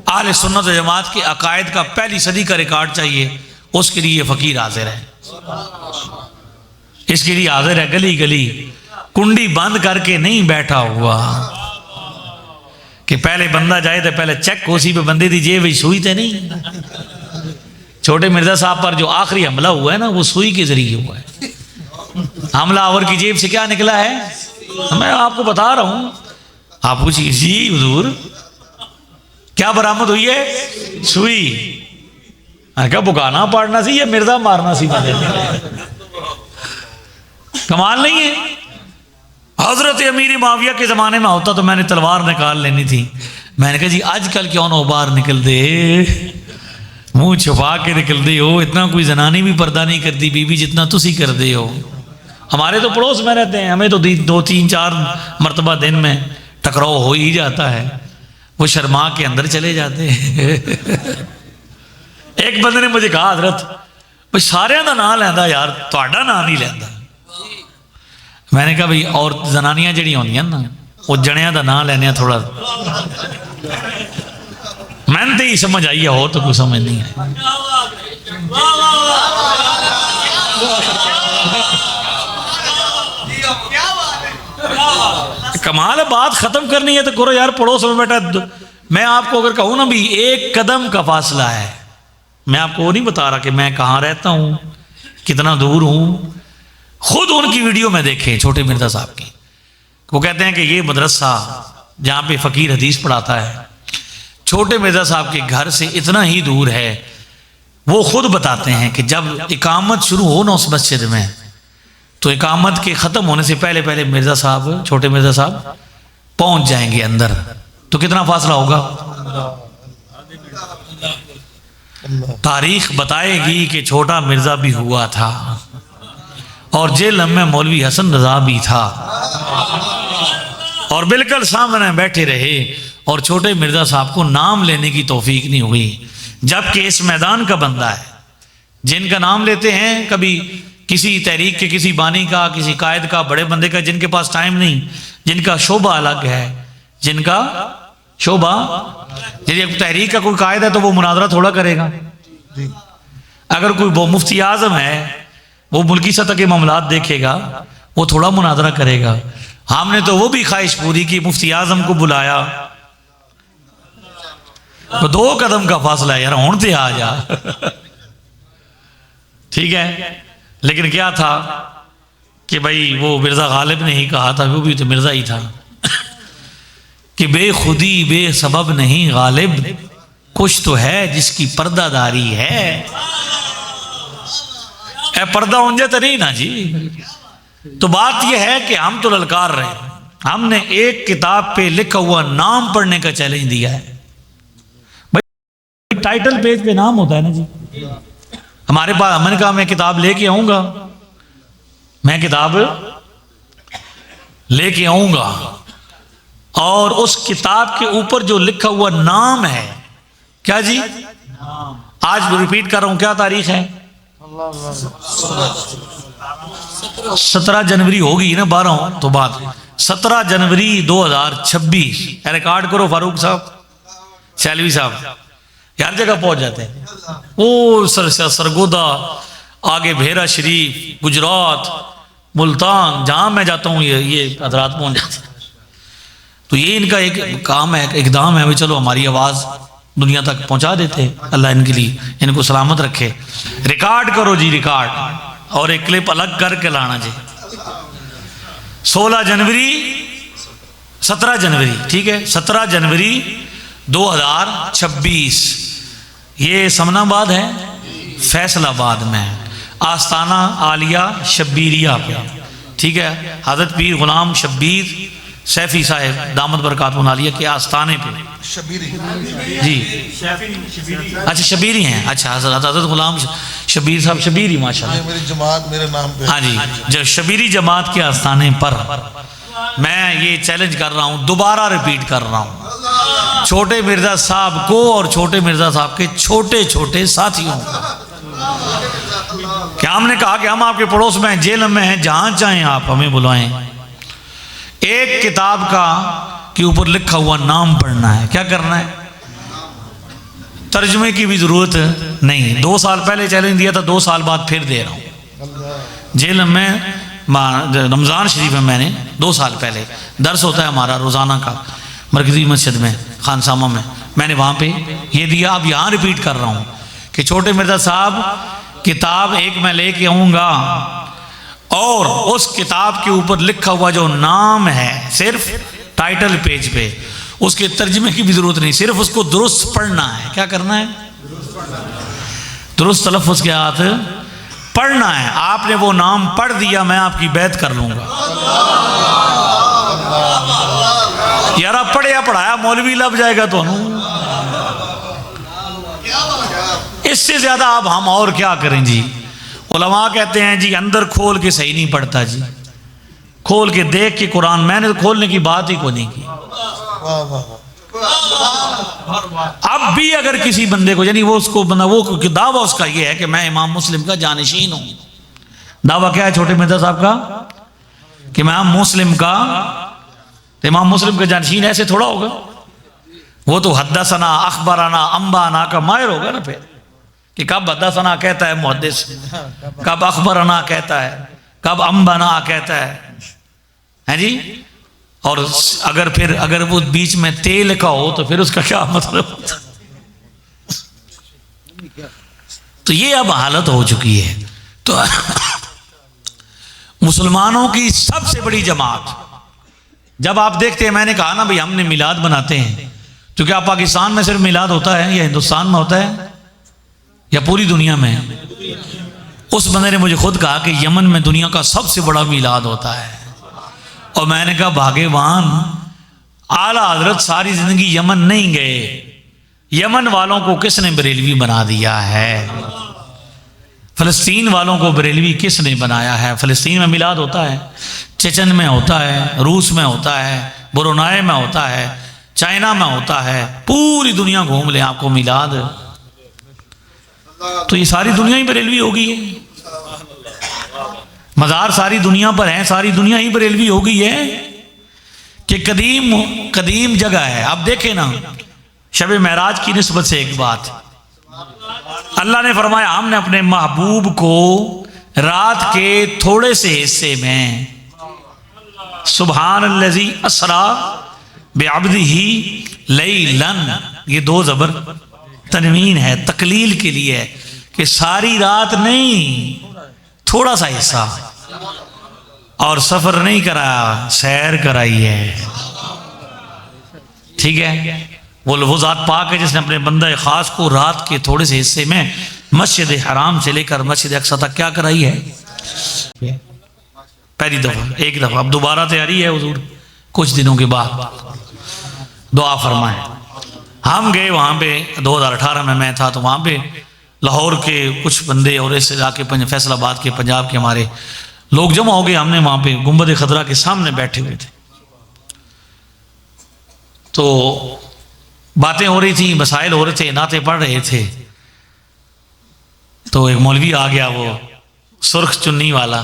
S1: आले सुन्नत व जमात के अकायद का पहली सदी का रिकॉर्ड चाहिए, उसके लिए फकीर हाजिर है। इसके लिए हाजिर है, गली गली कुंडी बंद करके नहीं बैठा हुआ कि पहले बंदा जाए तो पहले चेक उसी पे बंदे दी जेब सुई थे नहीं। छोटे मिर्जा साहब पर जो आखिरी हमला हुआ है ना, वो सुई के जरिए हुआ है। हमलावर की जेब से क्या निकला है मैं आपको बता रहा हूं। आप पूछिए जी हुजूर क्या बरामद हुई है? सुई। क्या बुकाना पाड़ना सी या मिर्जा मारना सी? कमाल नहीं है। हजरत अमीर माविया के जमाने में होता तो मैंने तलवार निकाल लेनी थी। मैंने कहा जी आजकल क्यों ना बाहर निकल दे, मुंह छुपा के निकल दे हो। इतना कोई जनानी भी पर्दा नहीं करती बीबी जितना तुसी कर दे हो। हमारे तो पड़ोस में रहते हैं, हमें तो 2-3-4 मरतबा दिन में टकराव हो ही जाता है। वो शर्मा के अंदर चले जाते हैं। एक बंदे ने मुझे कहा हजरत भाई सारे का नाम लैंदा यार, तुहाडा नाम नहीं लैंदा। मैंने कहा भाई और जनानियां जड़ी होंदियां ना, वो जनिया का नाम लैने थोड़ा मैंने तो ही समझ आई है, हो तो कोई समझ नहीं है। कमाल है। बात खत्म करनी है तो करो यार। पड़ोस में बैठा, मैं आपको अगर कहूं ना भी 1 कदम का फासला है, मैं आपको वो नहीं बता रहा कि मैं कहाँ रहता हूं, कितना दूर हूं। खुद उनकी वीडियो में देखें छोटे मिर्जा साहब की। वो कहते हैं कि ये मदरसा जहाँ पे फ़कीर हदीस पढ़ाता है छोटे मिर्जा साहब के घर से इतना ही दूर है। वो खुद बताते हैं कि जब इकामत शुरू हो ना उस मस्जिद में, तो इकामत के ख़त्म होने से पहले पहले मिर्जा साहब, छोटे मिर्जा साहब पहुँच जाएंगे अंदर। तो कितना फासला होगा? तारीख बताएगी कि छोटा मिर्जा भी हुआ था और जेल में मौलवी हसन रजा भी था और बिल्कुल सामने बैठे रहे और छोटे मिर्जा साहब को नाम लेने की तौफीक नहीं हुई। जबकि इस मैदान का बंदा है, जिनका नाम लेते हैं कभी किसी तहरीक के किसी बानी का, किसी कायद का, बड़े बंदे का, जिनके पास टाइम नहीं, जिनका शोबा अलग है, जिनका शोबा, यदि तहरीक का कोई कायद है तो वो मुनाजरा थोड़ा करेगा। अगर कोई वो मुफ्ती आजम है, वो मुल्की सतह के मामलात देखेगा, वो थोड़ा मुनाजरा करेगा। हमने तो वो भी ख्वाहिश पूरी की, मुफ्ती आजम को बुलाया, तो 2 कदम का फासला है यार, होने आ जा। ठीक है, लेकिन क्या था कि भाई वो मिर्जा गालिब ने ही कहा था, वो भी तो मिर्जा ही था, कि बेखुदी बेसबब नहीं गालिब, कुछ तो है जिसकी पर्दादारी है। पर्दा उंजे तो नहीं ना जी। तो बात यह है कि हम तो ललकार रहे हैं, हमने एक किताब पे लिखा हुआ नाम पढ़ने का चैलेंज दिया है। भाई टाइटल पेज पे नाम होता है ना जी। हमारे पास, मैंने कहा मैं किताब लेके आऊंगा, मैं किताब लेके आऊंगा और उस किताब के ऊपर जो लिखा हुआ नाम है, क्या जी, आज रिपीट कर रहा हूं, क्या तारीख है? 17 जनवरी होगी ना, 12 तो बात 17 जनवरी 2026। रिकॉर्ड करो फारूक साहब, सैलवी साहब, हर जगह पहुंच जाते हैं। ओ सरगोदा, आगे भेरा शरीफ, गुजरात, मुल्तान, जहां मैं जाता हूं ये हजरात पहुंच जाते हैं। तो ये इनका एक काम है, इकदाम है, भाई चलो हमारी आवाज दुनिया तक पहुंचा देते हैं। अल्लाह इनके लिए, इनको सलामत रखे। रिकॉर्ड करो जी, रिकॉर्ड, और एक क्लिप अलग करके लाना जी। 16 जनवरी, 17 जनवरी, ठीक है, 17 जनवरी 2026। ये समनाबाद है, फैसलाबाद में, आस्ताना आलिया शब्बीरिया पे, ठीक है, हजरत पीर गुलाम शब्बीर सैफी साहब दामद बरकातुहू आलिया के आस्थाने पे। जी अच्छा, शबीरी हैं, अच्छा, हजरत गुलाम शबीर साहब, शबीरी माशाल्लाह,
S2: मेरी जमात मेरे नाम पे।
S1: हाँ जी, जो शबीरी जमात के आस्थाने पर मैं ये चैलेंज कर रहा हूँ, दोबारा रिपीट कर रहा हूँ, छोटे मिर्जा साहब को और छोटे मिर्जा साहब के छोटे छोटे साथियों को। क्या हमने कहा कि हम आपके पड़ोस में हैं, जेल में हैं, जहां चाहें आप हमें बुलाएं। एक किताब का के ऊपर लिखा हुआ नाम पढ़ना है, क्या करना है? तर्जुमे की भी जरूरत नहीं। 2 साल पहले चैलेंज दिया था, 2 साल बाद फिर दे रहा हूँ। जेल में रमज़ान शरीफ में मैंने 2 साल पहले दर्स होता है हमारा रोज़ाना का, मरकज़ी मस्जिद में, खानसामा में, मैंने वहाँ पे ये दिया। अब यहाँ रिपीट कर रहा हूँ कि छोटे मिर्जा साहब किताब एक मैं लेके आऊँगा और उस किताब के ऊपर लिखा हुआ जो नाम है, सिर्फ टाइटल पेज पे, उसके तर्जमे की भी जरूरत नहीं, सिर्फ उसको दुरुस्त पढ़ना है। क्या करना है? दुरुस्त तलफ़्फ़ुज़ के साथ पढ़ना है। आपने वो नाम पढ़ दिया, मैं आपकी बैत कर लूंगा। यार आप पढ़िया पढ़ाया मौलवी लब जाएगा तो, इससे ज्यादा अब हम और क्या करें जी। उलमा कहते हैं जी अंदर खोल के सही नहीं पढ़ता जी, खोल के देख के कुरान, मैंने तो खोलने की बात ही को नहीं की। अब भी अगर किसी बंदे को, यानी वो उसको बंदा, वो दावा उसका ये है कि मैं इमाम मुस्लिम का जानशीन हूं। दावा क्या है छोटे मिर्जा साहब का? कि मैं इमाम मुस्लिम का, तो इमाम मुस्लिम का जानशीन ऐसे थोड़ा होगा। वो तो हद्दसना, अखबराना, अंबाना का माहिर होगा ना फिर, कि कब हद्दसना कहता है मुहद्दिस, कब अखबराना कहता है, कब अंबाना कहता है जी। और अगर वो बीच में तेल का हो तो फिर उसका क्या मतलब होता? तो ये अब हालत हो चुकी है। तो मुसलमानों की सबसे बड़ी जमात, जब आप देखते हैं, मैंने कहा ना भाई हमने मिलाद बनाते हैं, तो क्या पाकिस्तान में सिर्फ मिलाद होता है या हिंदुस्तान में होता है या पूरी दुनिया में? उस बंदे ने मुझे खुद कहा कि यमन में दुनिया का सबसे बड़ा मिलाद होता है। और मैंने कहा भाग्यवान, आला हजरत सारी जिंदगी यमन नहीं गए, यमन वालों को किसने बरेलवी बना दिया है? फलस्तीन वालों को बरेलवी किसने बनाया है? फलस्तीन में मिलाद होता है, चेचन में होता है, रूस में होता है, ब्रुनाई में होता है, चाइना में होता है, पूरी दुनिया घूम ले आपको मिलाद। तो ये सारी दुनिया ही बरेलवी हो गई है। मज़ार सारी दुनिया पर है, सारी दुनिया ही बरेलवी हो गई है कि कदीम जगह है। अब देखें ना, शब महराज की निस्बत से एक बात, अल्लाह ने फरमाया हमने अपने महबूब को रात के थोड़े से हिस्से में, सुबहानल्लज़ी असरा बिअब्दिही लैलन, ये 2 ज़बर तनवीन है, तकलील के लिए है कि सारी रात नहीं, थोड़ा सा हिस्सा, और सफर नहीं कराया, सैर कराई है। ठीक है, वो ज़ात पाक है जिसने अपने बंदा खास को रात के थोड़े से हिस्से में मस्जिद हराम से लेकर मस्जिद अक्सा तक क्या कराई है? पहली दफ़ा, एक दफ़ा। अब दोबारा तैयारी है हुजूर कुछ दिनों के बाद, दुआ फरमाए। हम गए वहाँ पे, 2018 में मैं था, तो वहाँ पे लाहौर के कुछ बंदे और इस इलाके फैसलाबाद के, पंजाब के हमारे लोग जमा हो गए। हमने वहाँ पे गुंबद खतरा के सामने बैठे हुए थे, तो बातें हो रही थी, मसाइल हो रहे थे, नाते पढ़ रहे थे। तो एक मौलवी आ गया, वो सुर्ख चुन्नी वाला,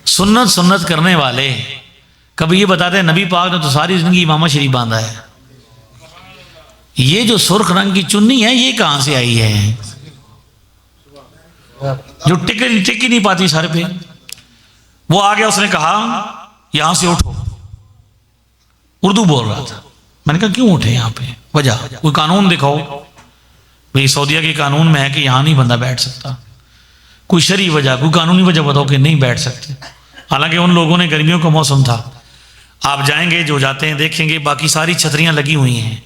S1: सुन्नत करने वाले। कभी ये बताते हैं नबी पाक ने तो सारी जिंदगी इमामा शरीफ बांधा है, ये जो सुर्ख रंग की चुन्नी है ये कहां से आई है, जो टिक ही नहीं पाती सर पे। वो आ गया, उसने कहा यहां से उठो। उर्दू बोल रहा था। मैंने कहा क्यों उठे यहाँ पे, वजह कोई कानून दिखाओ। भाई सऊदीया के कानून में है कि यहाँ नहीं बंदा बैठ सकता, कोई शरई वजह, कोई कानूनी वजह बताओ कि नहीं बैठ सकते। हालांकि उन लोगों ने, गर्मियों का मौसम था, आप जाएंगे जो जाते हैं देखेंगे बाकी सारी छतरियां लगी हुई हैं।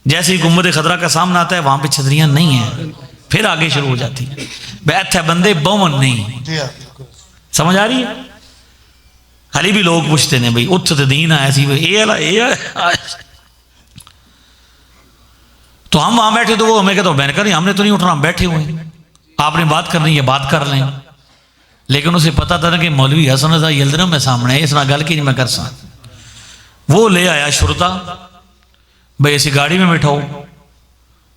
S1: जैसे ही गुंबद खतरा का सामना आता है वहां पे छतरियां नहीं है, फिर आगे शुरू हो जाती है। बैठ है बंदे बवन नहीं, समझ आ रही है? हाली भी लोग पूछते ने भाई उठ तो दीन है ऐसी, तो हम वहां बैठे तो वो हमें कहते मैंने कहा हमने तो नहीं उठना, हम बैठे हुए हैं, आपने बात करनी है बात कर लें। लेकिन उसे पता था ना कि मौलवी हसन रजा यल्दरम में सामने है, इस ना गल की नहीं मैं कर सकता। वो ले आया शुरता, भाई ऐसी गाड़ी में बैठाओ।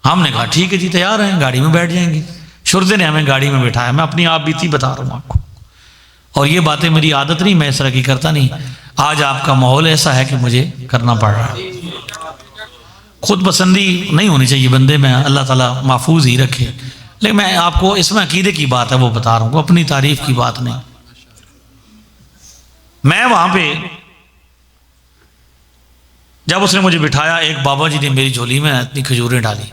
S1: हमने कहा ठीक है जी तैयार हैं, गाड़ी में बैठ जाएंगे। शुरते ने हमें गाड़ी में बैठाया। मैं अपनी आप बीती बता रहा हूँ आपको, और ये बातें मेरी आदत नहीं, मैं इस तरह की करता नहीं। आज आपका माहौल ऐसा है कि मुझे करना पड़ रहा है। खुद पसंदी नहीं होनी चाहिए बंदे में, अल्लाह ताला महफूज ही रखे। लेकिन मैं आपको इसमें अकीदे की बात है वो बता रहा हूँ, अपनी तारीफ की बात नहीं। मैं वहां पे जब उसने मुझे बिठाया, एक बाबा जी ने मेरी झोली में इतनी खजूरें डाली।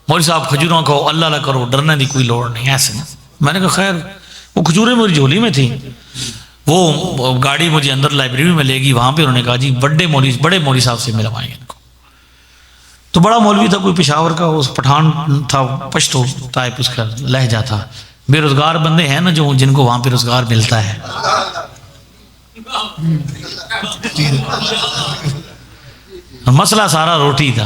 S1: मौलवी साहब खजूरों को अल्लाह ला करो, डरने की कोई लोड़ नहीं, ऐसे नहीं। मैंने कहा खैर, वो खजूरें मेरी झोली में थी। वो गाड़ी मुझे अंदर लाइब्रेरी में लेगी, वहां पे उन्होंने कहा जी बड़े मौलवी साहब से मिलवाएंगे इनको। तो बड़ा मौलवी था, कोई पेशावर का, उस पठान था, पश्तो टाइप उसका लहजा था। बेरोजगार बंदे हैं ना जो, जिनको वहां पे रोजगार मिलता है। मसला सारा रोटी था।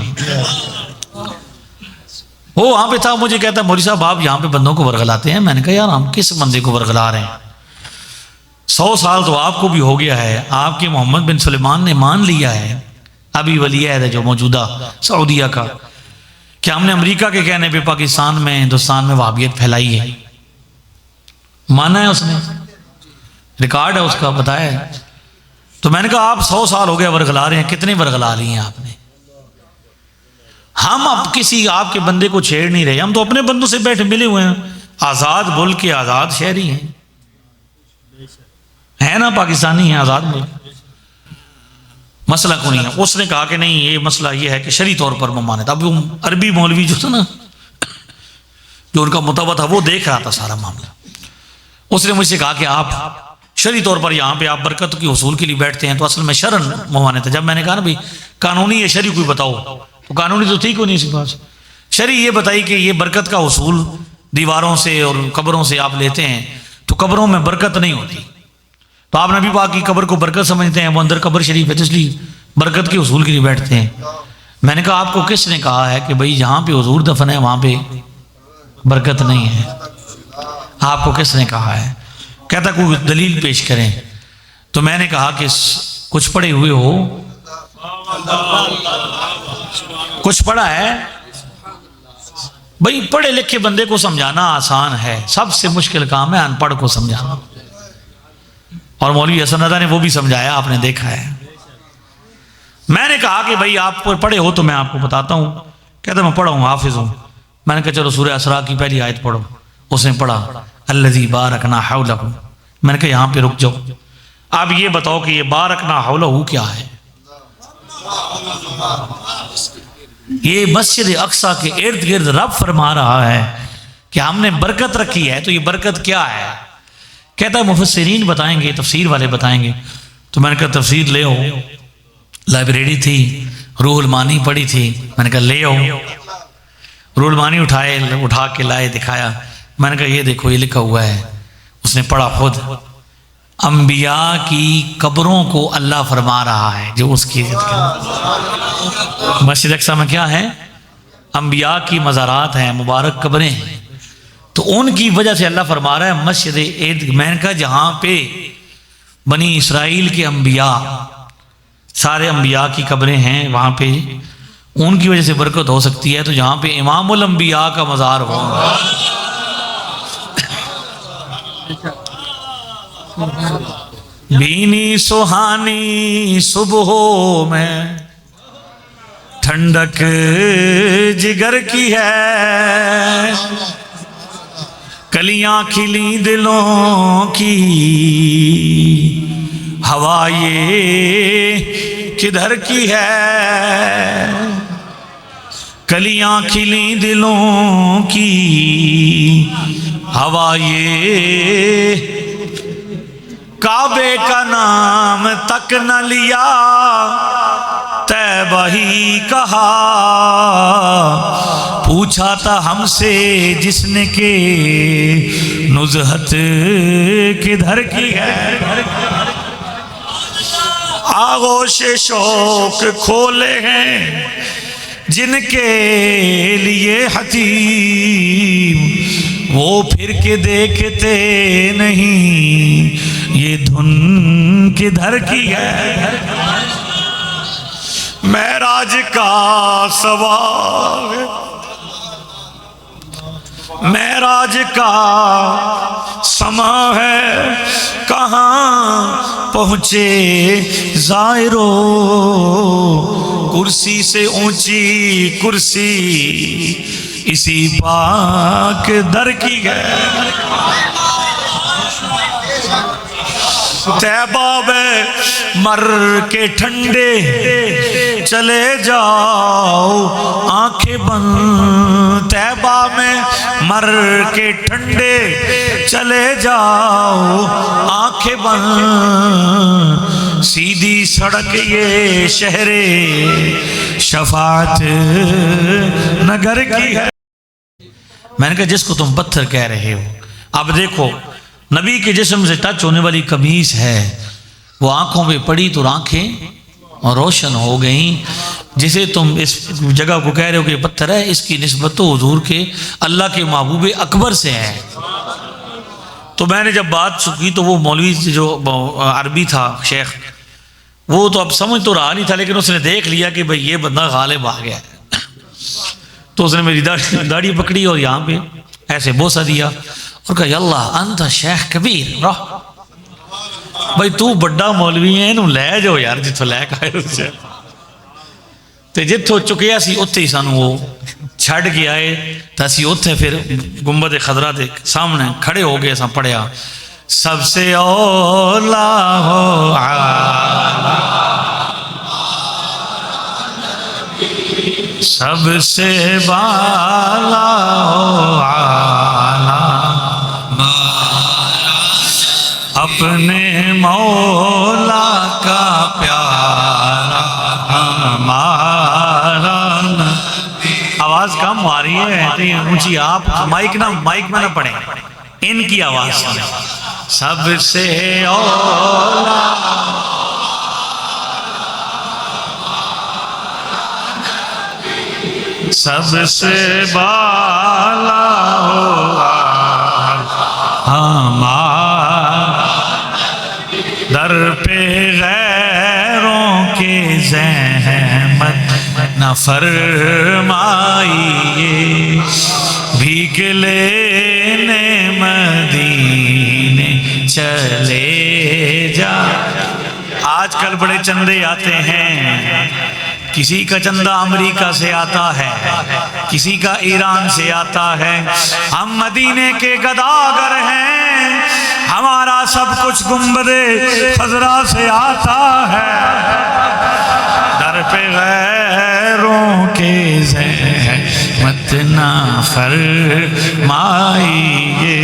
S1: वो वहां पे था, मुझे कहता मौलवी साहब आप यहाँ पे बंदों को वर्गलाते हैं। मैंने कहा यार हम किस बंदे को वर्गला रहे हैं, 100 साल तो आपको भी हो गया है, आपके मोहम्मद बिन सुलेमान ने मान लिया है, अभी वली है जो मौजूदा सऊदीया का, कि हमने अमेरिका के कहने पे पाकिस्तान में, हिंदुस्तान में वहाबियत फैलाई है। माना है उसने, रिकॉर्ड है उसका, बताया है। तो मैंने कहा आप 100 साल हो गया वर्गला रहे हैं, कितने वर्गला लिए हैं आपने? हम अब किसी आपके बंदे को छेड़ नहीं रहे, हम तो अपने बंदों से बैठे मिले हुए हैं, आजाद मुल्क के आजाद शहरी हैं, है ना, पाकिस्तानी हैं, आजाद मुल्क। मसला को नहीं है। उसने कहा कि नहीं ये मसला ये है कि शरी तौर पर ममानत। अब वो अरबी मौलवी जो था ना, जो उनका मुताबा था, वो देख रहा था सारा मामला। उसने मुझसे कहा कि आप शरी तौर पर यहाँ पे आप बरकत की उसूल के लिए बैठते हैं, तो असल में शरन ममानत है। जब मैंने कहा ना भाई कानूनी है शरी कोई बताओ, तो कानूनी तो ठीक हो नहीं इसी पास। शरी ये बताई कि ये बरकत का उसूल दीवारों से और कब्रों से आप लेते हैं, तो कब्रों में बरकत नहीं होती। तो आप नबी पाक की कब्र को बरकत समझते हैं, वो अंदर कब्र शरीफ है, तो इसलिए बरकत के उसूल के लिए बैठते हैं। मैंने कहा आपको किसने कहा है कि भाई जहाँ पे हुजूर दफन है वहाँ पे बरकत नहीं है? आपको किसने कहा है? कहता कोई दलील पेश करें। तो मैंने कहा कि कुछ पढ़े हुए हो, कुछ पढ़ा है? भाई पढ़े लिखे बंदे को समझाना आसान है, सबसे मुश्किल काम है अनपढ़ को समझाना। और मौलवी हसन रजा ने वो भी समझाया, आपने देखा है। मैंने कहा कि भाई आप पढ़े हो तो मैं आपको बताता हूँ। कहता मैं पढ़ा हूँ, हाफिज हूँ। मैंने कहा चलो सूरह असरा की पहली आयत पढ़ो। उसने पढ़ा अल्लज़ी बारकना हौलहू। मैंने कहा यहाँ पे रुक जाओ, आप ये बताओ कि ये बारकना हौलहू क्या है? ये मस्जिद अक्सा के इर्द गिर्द रब फरमा रहा है कि हमने बरकत रखी है, तो ये बरकत क्या है? कहता है मुफस्सिरीन बताएंगे, तफसीर वाले बताएंगे। तो मैंने कहा तफसीर ले आओ। लाइब्रेरी थी, रूहुल मानी पढ़ी थी, मैंने कहा ले आओ। रूलमानी उठा के लाए, दिखाया। मैंने कहा ये देखो, ये लिखा हुआ है। उसने पढ़ा खुद, अंबिया की कब्रों को अल्लाह फरमा रहा है जो उसकी इज्जत करे। मस्जिद अक्सा में क्या है? अंबिया की मज़ारात हैं, मुबारक कब्रें हैं, तो उनकी वजह से अल्लाह फरमा रहा है मस्जिद ईद। मैंने कहा जहाँ पे बनी इसराइल के अंबिया, सारे अंबिया की कब्रें हैं, वहाँ पे उनकी वजह से बरकत हो सकती है, तो जहाँ पे इमामुल अंबिया का मज़ार हो। बीनी सुहानी सुबहों में ठंडक जिगर की है, कलियां खिली दिलों की, हवा ये किधर की है, कलियां खिली दिलों की, हवा ये, काबे का नाम तक न लिया, तैबा ही कहा, पूछा था हमसे जिसने के नुज़हत किधर की है, आगोश शौक खोले हैं जिनके लिए हतीम, वो फिर के देखते नहीं ये धुन किधर की है। महराज का सवाल, महराज का समा है, कहाँ पहुँचे ज़ायरो, कुर्सी से ऊंची कुर्सी इसी पाक दर की है। तैबा में मर के ठंडे चले जाओ आंखें बंद, तैबा में मर के ठंडे चले जाओ आंखें बंद, सीधी सड़क ये शहरे शफात नगर की है। मैंने कहा जिसको तुम पत्थर कह रहे हो, अब देखो नबी के जिस्म से टच होने वाली कमीज है, वो आंखों पे पड़ी तो आंखें रोशन हो गई। जिसे तुम इस जगह को कह रहे हो कि पत्थर है, इसकी निस्बत तो हुजूर के अल्लाह के महबूब अकबर से है। तो मैंने जब बात की तो वो मौलवी जो अरबी था शेख, वो तो अब समझ तो रहा नहीं था, लेकिन उसने देख लिया कि भाई ये बंदा गालिब आ गया है, तो उसने मेरी दाढ़ी पकड़ी और यहाँ पे ऐसे बोसा दिया और कहा अल्लाह अंत शेख कबीर, भाई तू बड़ा मौलवी है, इनू लै जाओ यार जिथों लैके आए उसे। तो जिथों चुकिया सी उत्थे ही सानू वो छड़ के आए, तो असी उत्थे फिर गुंबद खदरा के सामने खड़े हो गए। असा पढ़िया सबसे औला हो आला, सबसे बाला हो आला, अपने मौला का प्यारा हमारा। आवाज कम आ रही है, ऊंची आप माइक में ना पढ़े, इनकी आवाज सुने। सबसे औला सबसे बाला हुआ हमारा, दर पे गैरों के ज़हमत न फरमाइए, भीख लेने मदीने चले जा। आजकल बड़े चंदे आते हैं, किसी का चंदा अमेरिका से आता है, किसी का ईरान से आता है। हम मदीने के गदागर हैं, हमारा सब कुछ गुंबदे खजरा से आता है। दर पे गैरों के ज़हमत ना फरमाइए,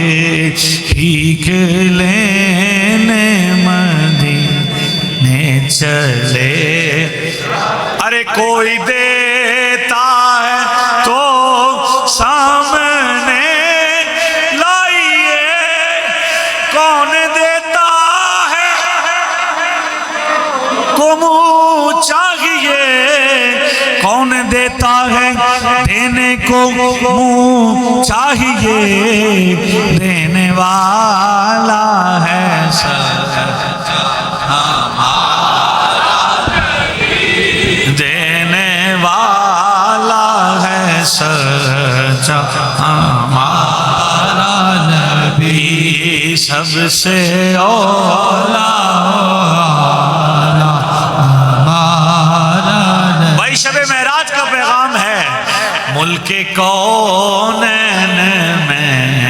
S1: भीख लेने मदीने चले। अरे कोई देता है तो कौन देता है को मुँह चाहिए, कौन देता है देने को मुँह चाहिए, देने वाला है सच्चा हमारा, देने वाला है सच्चा हमारा नबी, सबसे औला शब महराज का पैगाम है। मुल्के कौनैन में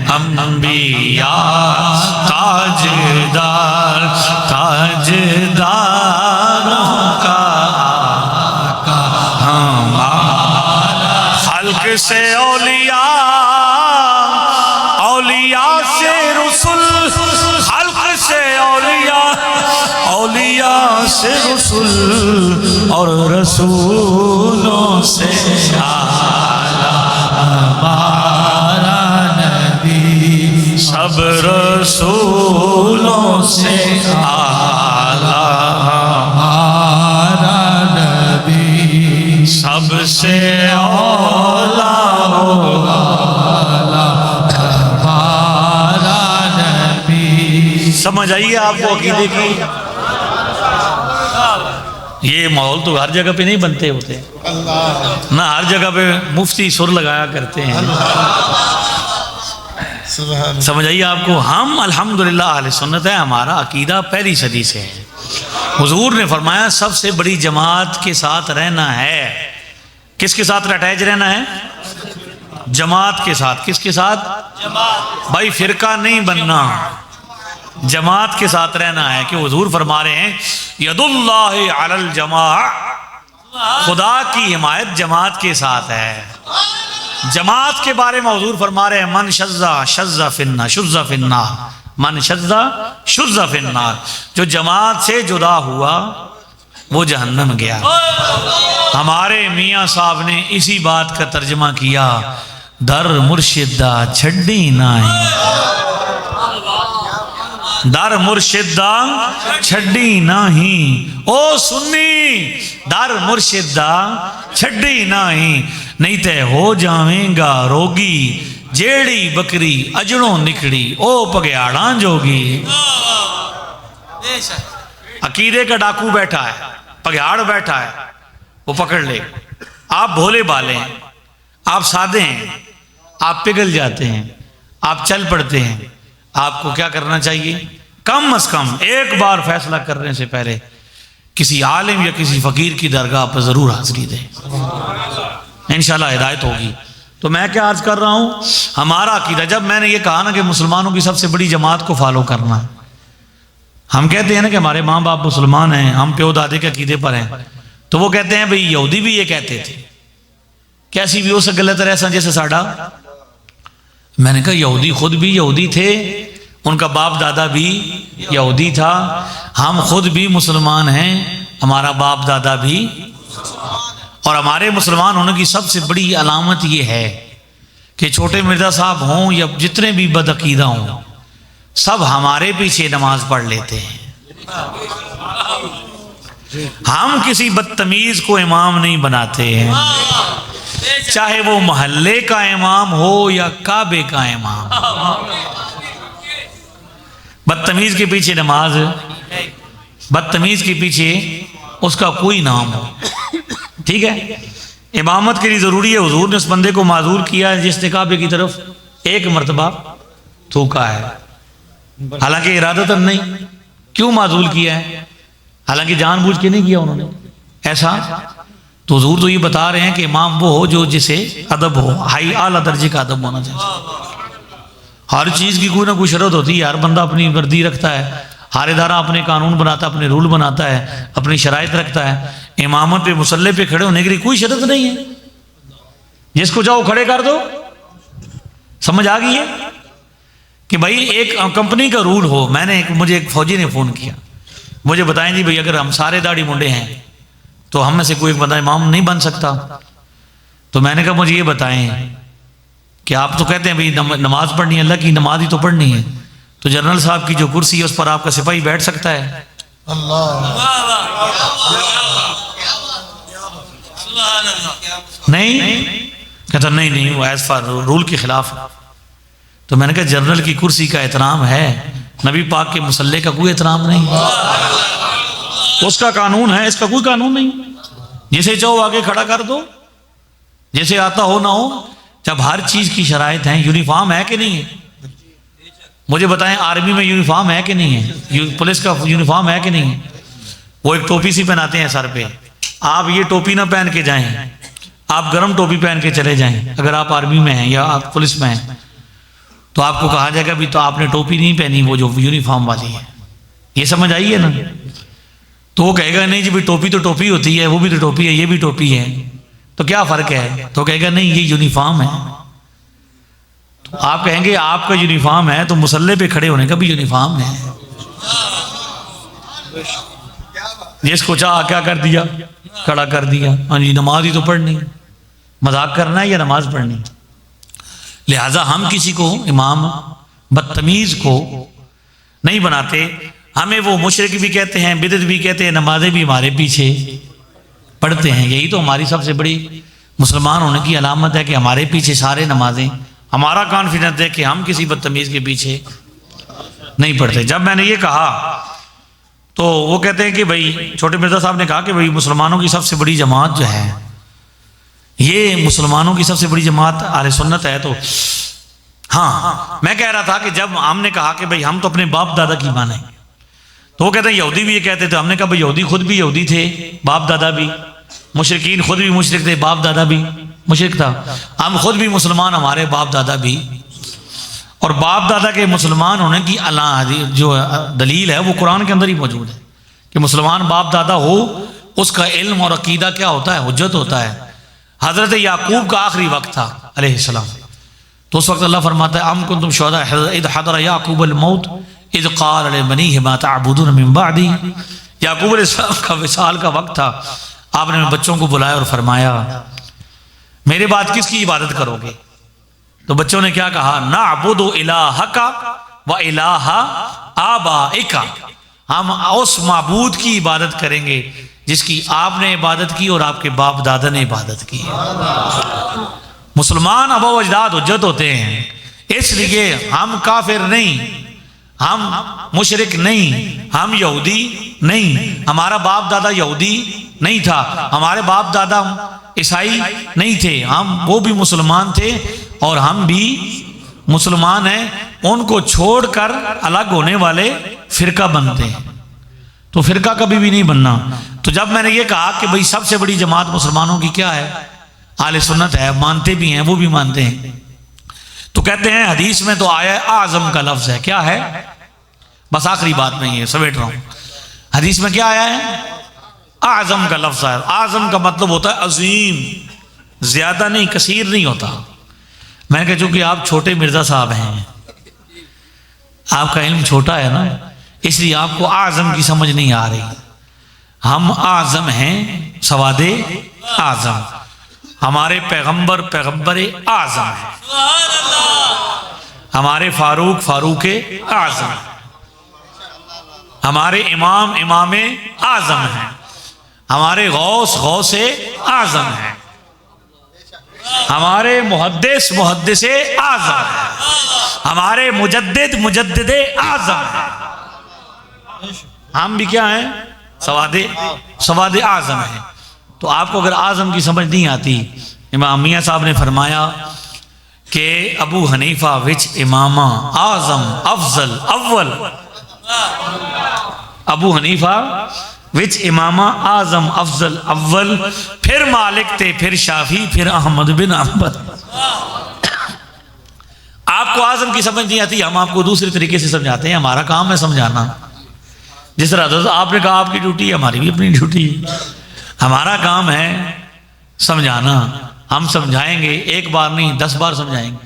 S1: अंबिया ताजदार, ताजदारों का हमारा, खल्क से औलिया, औलिया से रसूल, खल्क से औलिया, औलिया से रसूल, और रसूलों से आला हमारा नबी, सब रसूलों से आला हमारा नबी, सबसे औला हमारा नबी। समझ आइए आपको अकीदे की? ये माहौल तो हर जगह पे नहीं बनते होते ना, हर जगह पे मुफ्ती सुर लगाया करते हैं। समझ आइए आपको? हम अल्हम्दुलिल्लाह अहले सुन्नत है, हमारा अकीदा पहली सदी से है। हुजूर ने फरमाया सबसे बड़ी जमात के साथ रहना है। किसके साथ अटैच रहना है? जमात के साथ। किसके साथ? जमात। भाई फिरका नहीं बनना, जमात के साथ रहना है। कि हुजूर फरमा रहे हैं यदुल्लाहि अलल जमा, खुदा की हिमायत जमात के साथ है। जमात के बारे में हुजूर फरमा रहे हैं मन शज़्ज़ा शज़्ज़ा फिन्ना शुज़्ज़ा फिन्ना, मन शज़्ज़ा शुज़्ज़ा फिन्ना, जो जमात से जुदा हुआ वो जहन्नम गया। हमारे मियाँ साहब ने इसी बात का तर्जमा किया, दर मुर्शिदा छड्डी नाई, दर मुर्शिदा छड्डी नाही, ओ सुन्नी दर मुर्शिदा छड्डी नाही, नहीं ते हो जावेगा रोगी, जेड़ी बकरी अजड़ों निकड़ी ओ पगयाड़ा जोगी। अकीदे का डाकू बैठा है, पगयाड़ बैठा है, वो पकड़ ले। आप भोले भाले हैं, आप सादे हैं, आप पिघल जाते हैं, आप चल पड़ते हैं। आपको क्या करना चाहिए? कम अज कम एक बार फैसला करने से पहले किसी आलिम या किसी फकीर की दरगाह पर जरूर हाजिरी दें, इंशाल्लाह हिदायत होगी। तो मैं क्या अर्ज कर रहा हूं, हमारा अकीदा, जब मैंने ये कहा ना कि मुसलमानों की सबसे बड़ी जमात को फॉलो करना, हम कहते हैं ना कि हमारे माँ बाप मुसलमान हैं, हम प्यो दादे के अकीदे पर हैं, तो वो कहते हैं भाई यहूदी भी ये कहते थे, कैसी भी हो सक गलत रह जैसे साडा। मैंने कहा यहूदी खुद भी यहूदी थे, उनका बाप दादा भी यहूदी था, हम खुद भी मुसलमान हैं, हमारा बाप दादा भी, और हमारे मुसलमान होने की सबसे बड़ी अलामत ये है कि छोटे मिर्जा साहब हों या जितने भी बदअकीदा हों, सब हमारे पीछे नमाज पढ़ लेते हैं। हम किसी बदतमीज को इमाम नहीं बनाते हैं, चाहे वो मोहल्ले का इमाम हो या काबे का इमाम। बदतमीज के पीछे नमाज, बदतमीज के पीछे उसका कोई नाम हो, ठीक है। इमामत के लिए ज़रूरी है। हुजूर ने उस बंदे को माजूर किया है जिसने काबे की तरफ एक मरतबा थूका है, हालांकि इरादतन नहीं। क्यों माजूर किया है? हालांकि जानबूझ के नहीं किया उन्होंने ऐसा। तो हुजूर तो ये बता रहे हैं कि इमाम वो हो जो जिसे अदब हो, हाई आला दर्जे का अदब होना चाहिए। हर चीज़ की कोई ना कोई शरत होती है, हर बंदा अपनी वर्दी रखता है, हर इदारा अपने कानून बनाता है, अपने रूल बनाता है, अपनी शराइत रखता है। इमामत पे मुसल्ले पे खड़े होने के लिए कोई शरत नहीं है, जिसको जाओ खड़े कर दो। समझ आ गई है कि भाई एक कंपनी का रूल हो। मुझे एक फौजी ने फ़ोन किया, मुझे बताएं जी भाई अगर हम सारे दाढ़ी मुंडे हैं तो हम में से कोई एक बंदा इमाम नहीं बन सकता। तो मैंने कहा मुझे ये बताएं कि आप तो कहते हैं भाई नमाज पढ़नी है, अल्लाह की नमाज ही तो पढ़नी है, तो जनरल साहब की जो कुर्सी है उस पर आपका सिपाही बैठ सकता है? नहीं। कहता नहीं नहीं, वो एज फॉर रूल के खिलाफ है। तो मैंने कहा जनरल की कुर्सी का एहतराम है, नबी पाक के मुसल्ले का कोई एहतराम नहीं। उसका कानून है, इसका कोई कानून नहीं। जिसे चाहो आगे खड़ा कर दो, जैसे आता हो ना हो। जब हर चीज की शराइत है, यूनिफॉर्म है कि नहीं है? मुझे बताएं, आर्मी में यूनिफॉर्म है कि नहीं है? पुलिस का यूनिफॉर्म है कि नहीं है? वो एक टोपी सी पहनाते हैं सर पे। आप ये टोपी ना पहन के जाएं, आप गर्म टोपी पहन के चले जाएं। अगर आप आर्मी में हैं या आप पुलिस में हैं तो आपको कहा जाएगा भी तो आपने टोपी नहीं पहनी, वो जो यूनिफॉर्म वाली है। ये समझ आई है ना? तो वो कहेगा नहीं जी भाई टोपी तो टोपी होती है, वो भी तो टोपी है, ये भी टोपी है, तो क्या फर्क है? तो कहेगा नहीं ये यूनिफॉर्म है। तो आप कहेंगे आपका यूनिफॉर्म है तो मुसल्ले पे खड़े होने का भी यूनिफॉर्म है। जिसको चाह क्या कर दिया, खड़ा कर दिया। हाँ जी, नमाज ही तो पढ़नी, मजाक करना है या नमाज पढ़नी? लिहाजा हम किसी को इमाम बदतमीज को नहीं बनाते। हमें वो मुशरिक भी कहते हैं, बिदअत भी कहते हैं, नमाजें भी हमारे पीछे पढ़ते हैं। यही तो हमारी सबसे बड़ी मुसलमान होने की अलामत है कि हमारे पीछे सारे नमाजें। हमारा कॉन्फिडेंस है कि हम किसी बदतमीज के पीछे नहीं पढ़ते। जब मैंने ये कहा तो वो कहते हैं कि भाई, छोटे मिर्जा साहब ने कहा कि भाई मुसलमानों की सबसे बड़ी जमात जो है, ये मुसलमानों की सबसे बड़ी जमात अहले सुन्नत है। तो हाँ, मैं कह रहा था कि जब हमने कहा कि भाई हम तो अपने बाप दादा की माने, तो वो कहते हैं यहूदी भी ये कहते थे। हमने कहा भाई यहूदी खुद भी यहूदी थे, बाप दादा भी, मुशरिकीन खुद भी मुशरिक थे, बाप दादा भी मुशरिक था। हम खुद भी मुसलमान, हमारे बाप दादा भी। और बाप दादा के मुसलमान होने की जो दलील है वो कुरान के अंदर ही मौजूद है कि मुसलमान बाप दादा हो, उसका इल्म और अकीदा क्या होता है? हुज्जत होता है। हजरत याकूब का आखिरी वक्त था अलैहिस्सलाम, तो उस वक्त अल्लाह फरमाता है अम कुंतुम शुहदा इज़ हदर याकूब अल मौत इज़ क़ाल लिबनीहि मा तअबुदून मिन बअदी। याकूब अलैहिस्सलाम का विसाल का वक्त था। आपने अपने बच्चों को बुलाया और फरमाया मेरे बाद किसकी इबादत करोगे? तो बच्चों ने क्या कहा? नअबुदु इलाहका व इलाहा आबाइका, हम उस माबूद की इबादत करेंगे जिसकी आपने इबादत की और आपके बाप दादा ने इबादत की। मुसलमान अबा अजदाद हुज्जत होते हैं, इसलिए हम काफिर नहीं, हम मुशरिक नहीं, हम यहूदी नहीं। हमारा बाप दादा यहूदी नहीं था, हमारे बाप दादा ईसाई नहीं थे, हम वो भी मुसलमान थे और हम भी मुसलमान हैं। उनको छोड़कर अलग होने वाले फिरका बनते हैं, तो फिरका कभी भी नहीं बनना। तो जब मैंने ये कहा कि भाई सबसे बड़ी जमात मुसलमानों की क्या है? आले सुन्नत है, मानते भी हैं, वो भी मानते हैं। तो कहते हैं हदीस में तो आया आजम का लफ्ज है। क्या है? बस आखिरी बात नहीं है, समेट रहा हूं। हदीस में क्या आया है? आजम का लफ्ज है। आजम का मतलब होता है अजीम, ज्यादा नहीं, कसीर नहीं होता। मैंने कहा चूंकि आप छोटे मिर्जा साहब हैं, आपका इल्म छोटा है ना, इसलिए आपको आजम की समझ नहीं आ रही। हम आजम हैं, सवादे आजम। हमारे पैगंबर आजम है, हमारे फारूक आजम है, हमारे इमाम आजम है, हमारे गौस आजम है, हमारे मुहद्दिस आजम है, हमारे मुजद्दिद आजम है। हम भी क्या हैं? सवादे आजम है। तो आपको अगर आजम की समझ नहीं आती, इमाम मियां साहब ने फरमाया कि अबू हनीफा विच इमामा आजम अफजल अव्वल, अबू हनीफा विच इमामा आजम अफजल अव्वल, फिर मालिक थे, फिर शाफी, फिर अहमद बिन अहमद। आपको आजम की समझ नहीं आती, हम आपको दूसरे तरीके से समझाते हैं। हमारा काम है समझाना। जिस तरह आपने कहा आपकी ड्यूटी है, हमारी भी अपनी ड्यूटी है। हमारा काम है समझाना। हम समझाएंगे, एक बार नहीं 10 बार समझाएंगे।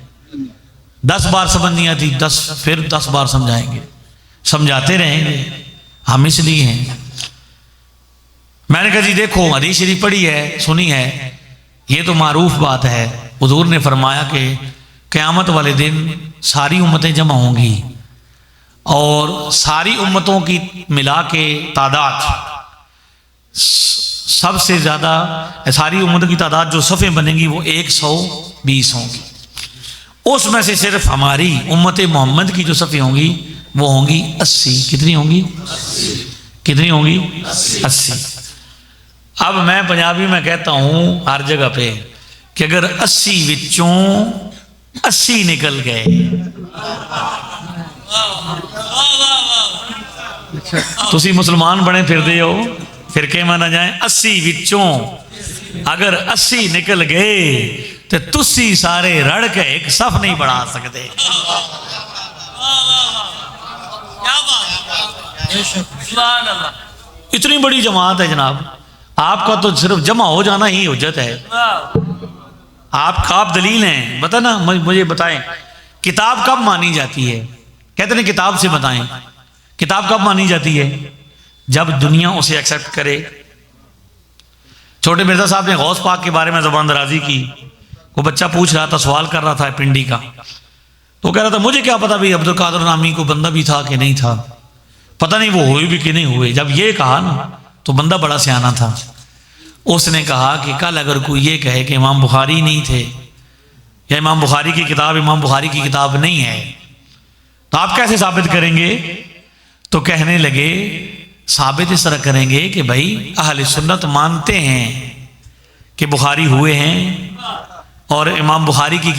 S1: 10 बार समझ नहीं आती, फिर 10 बार समझाएंगे, समझाते रहेंगे। हम इसलिए हैं। मैंने कहा जी देखो हदीस शरीफ पढ़ी है, सुनी है, ये तो मारूफ बात है। हुजूर ने फरमाया कि क़यामत वाले दिन सारी उम्मतें जमा होंगी और सारी उम्मतों की मिला के तादाद सबसे ज़्यादा, सारी उम्मतों की तादाद जो सफ़े बनेंगी वो 120 होंगी। उसमें से सिर्फ हमारी उम्मत मोहम्मद की जो सफ़े होंगी वो होंगी 80। कितनी होंगी? कितनी होंगी? 80। अब मैं पंजाबी में कहता हूँ हर जगह पे कि अगर 80 विचों 80 निकल गए, तुसी मुसलमान बने फिरदे हो, फिरके में ना जाए, 80 विचों अगर 80 निकल गए तो तुसी सारे रड़ के एक सफ नहीं बढ़ा सकते। इतनी बड़ी जमात है जनाब, आपका तो सिर्फ जमा हो जाना ही हुज्जत है। आप दलील हैं। बता ना, मुझे बताएं किताब कब मानी जाती है? कहते हैं किताब से बताएं, किताब कब मानी जाती है? जब दुनिया उसे एक्सेप्ट करे। छोटे मिर्जा साहब ने गौस पाक के बारे में ज़बान दराजी की। वो बच्चा पूछ रहा था, सवाल कर रहा था पिंडी का, तो कह रहा था मुझे क्या पता भाई अब्दुल कादिर नामी को बंदा भी था कि नहीं था, पता नहीं वो हुए भी कि नहीं हुए। जब ये कहा ना तो बंदा बड़ा सियाना था। उसने कहा कि कल अगर कोई ये कहे कि इमाम बुखारी नहीं थे या इमाम बुखारी की किताब इमाम बुखारी की किताब नहीं है तो आप कैसे साबित करेंगे? तो कहने लगे साबित इस तरह करेंगे कि भाई अहले सुन्नत मानते हैं कि बुखारी हुए हैं और इमाम बुखारी की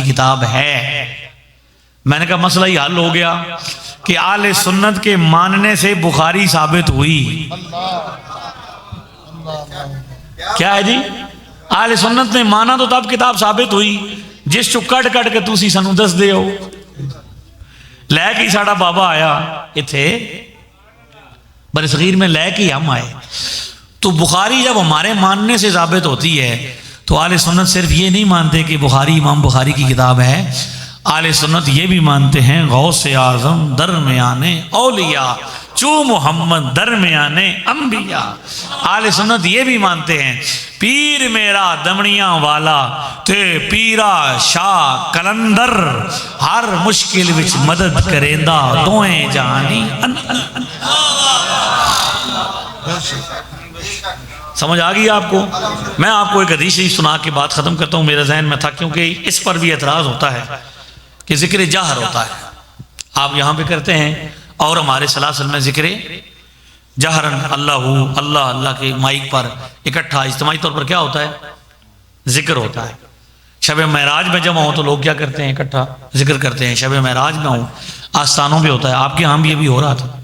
S1: किताब है। मैंने कहा मसला ही हल हो गया कि अहले सुन्नत के मानने से बुखारी साबित हुई। क्या है जी? अहले सुन्नत ने माना तो तब किताब साबित हुई। जिस चो कट कट के तुसी सानू दस दे हो लैके साड़ा बाबा आया इथे बरसगीर में, लैके हम आए। तो बुखारी जब हमारे मानने से साबित होती है तो आले सुन्नत सिर्फ ये नहीं मानते कि बुखारी इमाम बुखारी की किताब है, आले सुन्नत ये भी मानते हैं गौसे आजम दरमियाने औलिया चू मोहम्मद दरमियाने अंबिया। आले सुन्नत ये भी मानते हैं पीर मेरा दमड़िया वाला ते पीरा शाह कलंदर हर मुश्किल विच मदद करेंदा दोएं जानी समझ आ गई आपको? मैं आपको एक हदीस ही सुना के बात खत्म करता हूँ, मेरे जहन में था क्योंकि इस पर भी एतराज होता है कि जिक्र जाहर होता है, आप यहाँ पे करते हैं और हमारे सलासल में जिक्र जहरन अल्लाह अल्लाह अल्लाह के माइक पर इकट्ठा इज्तिमाई तौर पर क्या होता है? जिक्र होता है। शब महराज में जमा हो तो लोग क्या करते हैं? इकट्ठा जिक्र करते हैं। शब महराज में हो आस्थानों में होता है, आपके यहाँ भी ये भी हो रहा था।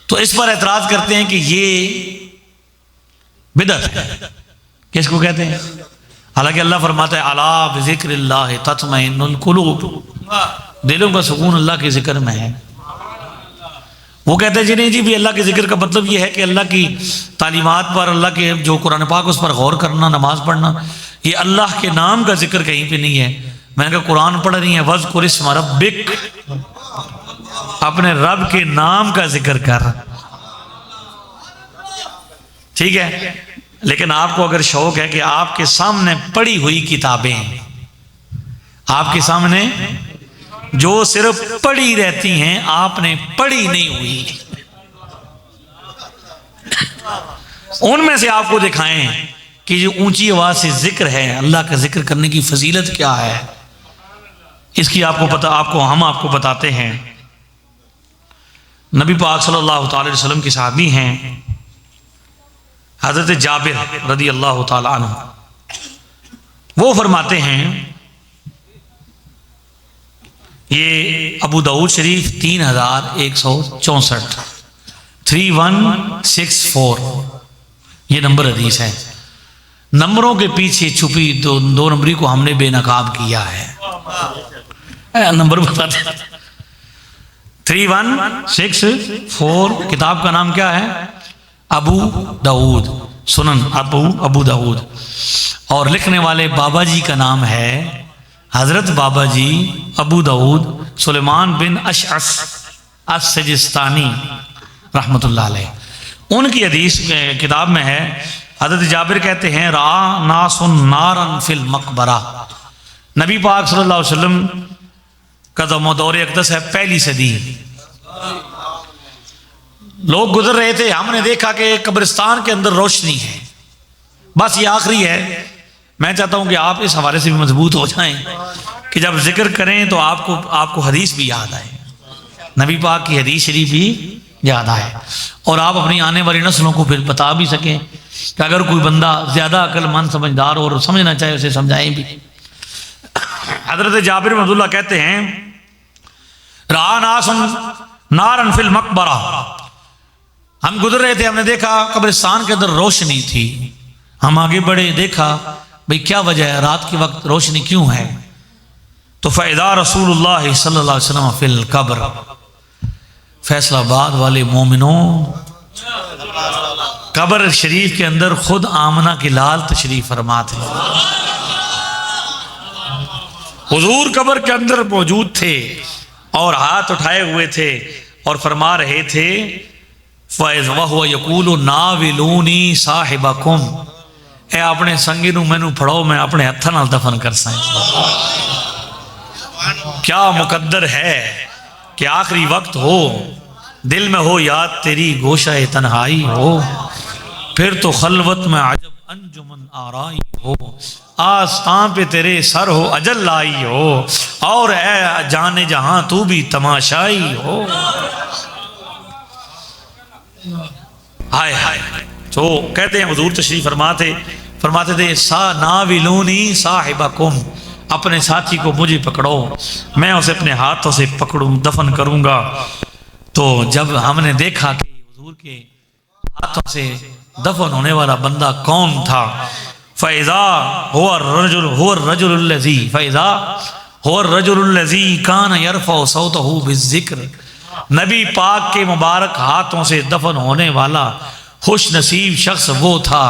S1: तो इस पर एतराज करते हैं कि ये बिदअत है। किसको कहते हैं? हालांकि अल्लाह फरमाता है अला बिज़िक्रिल्लाह तत्मइन्नुल कुलूब, दिलों का सुकून अल्लाह के जिक्र में है। वो कहते हैं जी नहीं जी भी अल्लाह के जिक्र का मतलब ये है कि अल्लाह की तालीमात पर, अल्लाह के जो कुरान पाक उस पर गौर करना, नमाज पढ़ना, ये अल्लाह के नाम का जिक्र कहीं पे नहीं है। मैंने कहा कुरान पढ़ रही है, वज़्कुर इस्म रब्बिक, अपने रब के नाम का जिक्र कर, ठीक है। लेकिन आपको अगर शौक है कि आपके सामने पड़ी हुई किताबें, आपके सामने जो सिर्फ पड़ी रहती हैं, आपने पढ़ी नहीं हुई, उनमें से आपको दिखाएं कि जो ऊंची आवाज से जिक्र है, अल्लाह का जिक्र करने की फजीलत क्या है, इसकी आपको पता, हम आपको बताते हैं। नबी पाक सल्लल्लाहु अलैहि वसल्लम की सहाबी हैं हजरत जाबिर रदी अल्लाह ताला अन्हु, वो फरमाते हैं, ये अबू दाऊद शरीफ 3164 3164 ये नंबर हदीस है। नंबरों के पीछे छुपी दो नंबरी को हमने बेनकाब किया है। नंबर बताते 3164। किताब का नाम क्या है? अबू दाऊद सुनन अबू दाऊद, और लिखने वाले बाबा जी का नाम है हजरत बाबा जी अबू दाऊद सुलेमान बिन अशअस अस-सिजिस्तानी रहमतुल्लाह अलैह। उनकी हदीस किताब में है, हजरत जाबिर कहते हैं रा नासुन नारन फिल मकबरा, नबी पाक सल्लल्लाहु अलैहि वसल्लम कदम दौर अक़दस है, पहली सदी। लोग गुजर रहे थे, हमने देखा कि कब्रिस्तान के अंदर रोशनी है, बस ये आखिरी है। मैं चाहता हूं कि आप इस हवाले से भी मजबूत हो जाएं कि जब जिक्र करें तो आपको हदीस भी याद आए, नबी पाक की हदीस शरीफ भी याद आए, और आप अपनी आने वाली नस्लों को फिर बता भी सकें कि अगर कोई बंदा ज़्यादा अक्लमंद समझदार और समझना चाहे उसे समझाएं भी। हज़रत जाबिर बिन अब्दुल्लाह कहते हैं, रआ नासन नारन फिल मकबरा, हम गुजर रहे थे, हमने देखा कब्रिस्तान के अंदर रोशनी थी। हम आगे बढ़े, देखा भाई क्या वजह है, रात के वक्त रोशनी क्यों है? तो फ़ैज़ा रसूलुल्लाह सल्लल्लाहु अलैहि वसल्लम फिल कब्र, फैसलाबाद वाले मोमिनों, कब्र शरीफ के अंदर खुद आमना के लाल तशरीफ फरमा थे। हुजूर कब्र के अंदर मौजूद थे और हाथ उठाए हुए थे और फरमा रहे थे, फ़ैज़ वहुव यक़ूलु नाविलूनी साहिबकुम, ए अपने संगी नूं मैनू फड़ो, मैं अपने हत्थां नाल दफन कर सा। क्या मुकद्दर है कि आखिरी वक्त हो, दिल में हो याद तेरी, गोशा तन्हाई हो, फिर तो खलवत में अजब अंजुमन आराई हो, आस्तां पे तेरे सर हो अजल लाई हो, और ए जाने जहां तू भी तमाशाई हो। हाय हाय। तो कहते हैं हुजूर तशरीफ फरमाते थे, सा नाविलूनी साहिबकुम, अपने साथी को मुझे पकड़ो, मैं उसे अपने हाथों से पकड़ूं, दफन करूंगा। तो जब हमने देखा कि हुजूर के हाथों से दफन होने वाला बंदा कौन था, फ़ैज़ा हुवा रजुलुल्लज़ी कान यरफ़उ सौतहु बिज़्ज़िक्र, नबी पाक के मुबारक हाथों से दफन होने वाला खुश नसीब शख्स वो था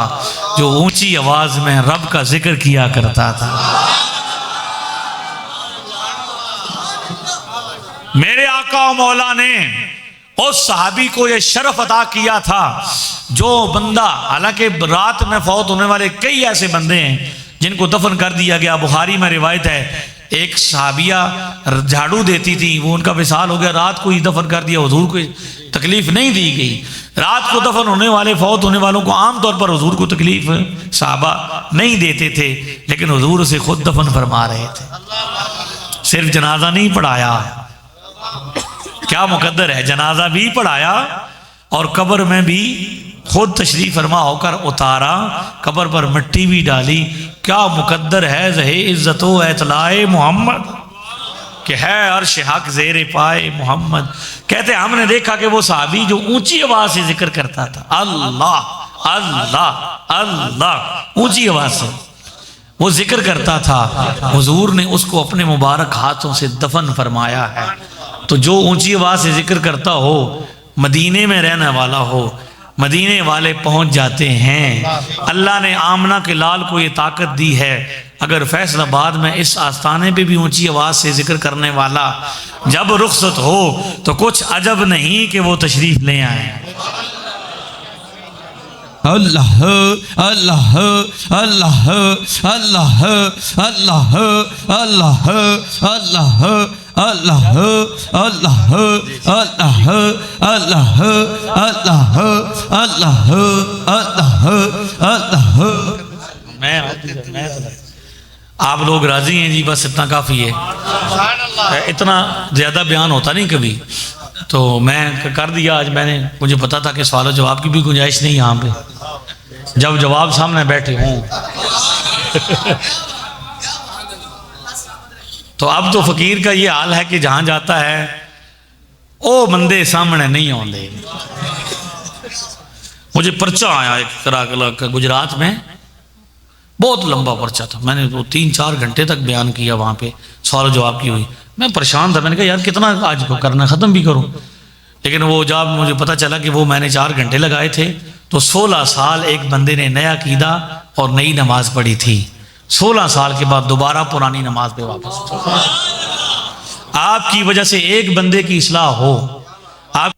S1: जो ऊंची आवाज में रब का जिक्र किया करता था। मेरे आका और मौला ने उस सहाबी को यह शरफ अता किया था जो बंदा, हालांकि रात में फौत होने वाले कई ऐसे बंदे हैं जिनको दफन कर दिया गया। बुखारी में रिवायत है, एक सहाबिया झाड़ू देती थी, वो उनका विसाल हो गया, रात को ही दफन कर दिया, हुजूर को तकलीफ नहीं दी गई। रात को दफन होने वाले, फौत होने वालों को आमतौर पर हुजूर को तकलीफ सहाबा नहीं देते थे, लेकिन हुजूर उसे खुद दफन फरमा रहे थे। सिर्फ जनाजा नहीं पढ़ाया, क्या मुकद्दर है, जनाजा भी पढ़ाया और कब्र में भी खुद तशरीफ फरमा होकर उतारा, कब्र पर मिट्टी भी डाली। क्या मुकद्दर है ज़हे इज्जतो एतलाए मोहम्मद, कि है अर्श हक ज़ेरे पाए मोहम्मद। कहते हमने देखा कि वो सहाबी जो ऊंची आवाज से जिक्र करता था, अल्लाह अल्लाह अल्लाह, ऊंची आवाज से वो जिक्र करता था, हुजूर ने उसको अपने मुबारक हाथों से दफन फरमाया है। तो जो ऊंची आवाज से जिक्र करता हो, मदीने में रहने वाला हो, मदीने वाले पहुंच जाते हैं। अल्लाह ने आमना के लाल को ये ताकत दी है, अगर फैसलाबाद में इस आस्थाने पे भी ऊंची आवाज से जिक्र करने वाला जब रुखसत हो तो कुछ अजब नहीं कि वो तशरीफ ले आए। अल्लाह अल्लाह अल्लाह अल्लाह अल्लाह अल्लाह अल्लाह अल्लाह अल्लाह अल्लाह अल्लाह अल्लाह अल्लाह अल्लाह अल्लाह। मैं आप लोग राजी हैं जी? बस इतना काफ़ी है, इतना ज़्यादा बयान होता नहीं कभी, तो मैं कर दिया आज। मैंने, मुझे पता था कि सवाल जवाब की भी गुंजाइश नहीं यहाँ पे, जब जवाब सामने बैठे हों। तो अब तो फकीर का ये हाल है कि जहां जाता है ओ बंदे सामने नहीं आते। मुझे पर्चा आया एक तरह का गुजरात में, बहुत लंबा पर्चा था, मैंने वो 3-4 घंटे तक बयान किया वहाँ पे, सवाल जवाब की हुई। मैं परेशान था, मैंने कहा यार कितना आज को करना, ख़त्म भी करूँ। लेकिन वो जब मुझे पता चला कि वो मैंने 4 घंटे लगाए थे, तो 16 साल एक बंदे ने नया कीदा और नई नमाज पढ़ी थी, 16 साल के बाद दोबारा पुरानी नमाज पे वापस। आपकी वजह से एक बंदे की इस्लाह हो, आप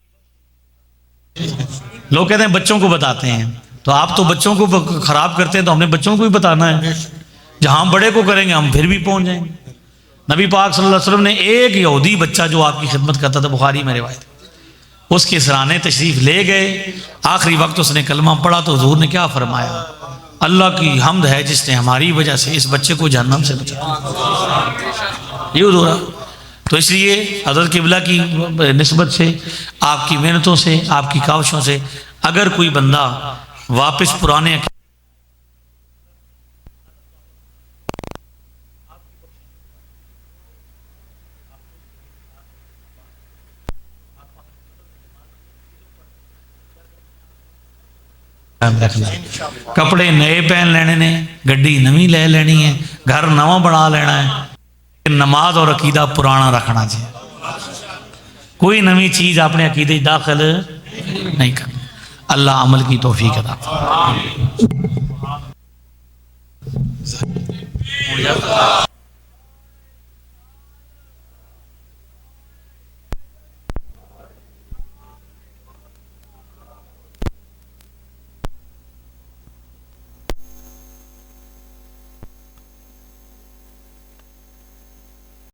S1: लोग कहते हैं बच्चों को बताते हैं, तो आप तो बच्चों को खराब करते हैं, तो हमने बच्चों को भी बताना है। जहां हम बड़े को करेंगे हम फिर भी पहुंच जाएंगे। नबी पाक सल्लल्लाहु अलैहि वसल्लम ने एक यहूदी बच्चा जो आपकी खिदमत करता था, बुखारी में रिवायत, उसके सराने तशरीफ़ ले गए। आखिरी वक्त उसने कलमा पढ़ा तो हुजूर ने क्या फरमाया, अल्लाह की हम्द है जिसने हमारी वजह से इस बच्चे को जहन्नम से बचाया। ये हुजूर। तो इसलिए हज़रत क़िबला की निस्बत से, आपकी मेहनतों से, आपकी काविशों से अगर कोई बंदा वापस पुराने रखना, कपड़े नए पहन लेने ने, गड्डी नवी ले लेनी है, घर नवा बना लेना है, नमाज और अकीदा पुराना रखना चाहिए। कोई नवी चीज अपने अकीदे दाखिल नहीं करनी। अल्लाह अमल की तौफीक अता।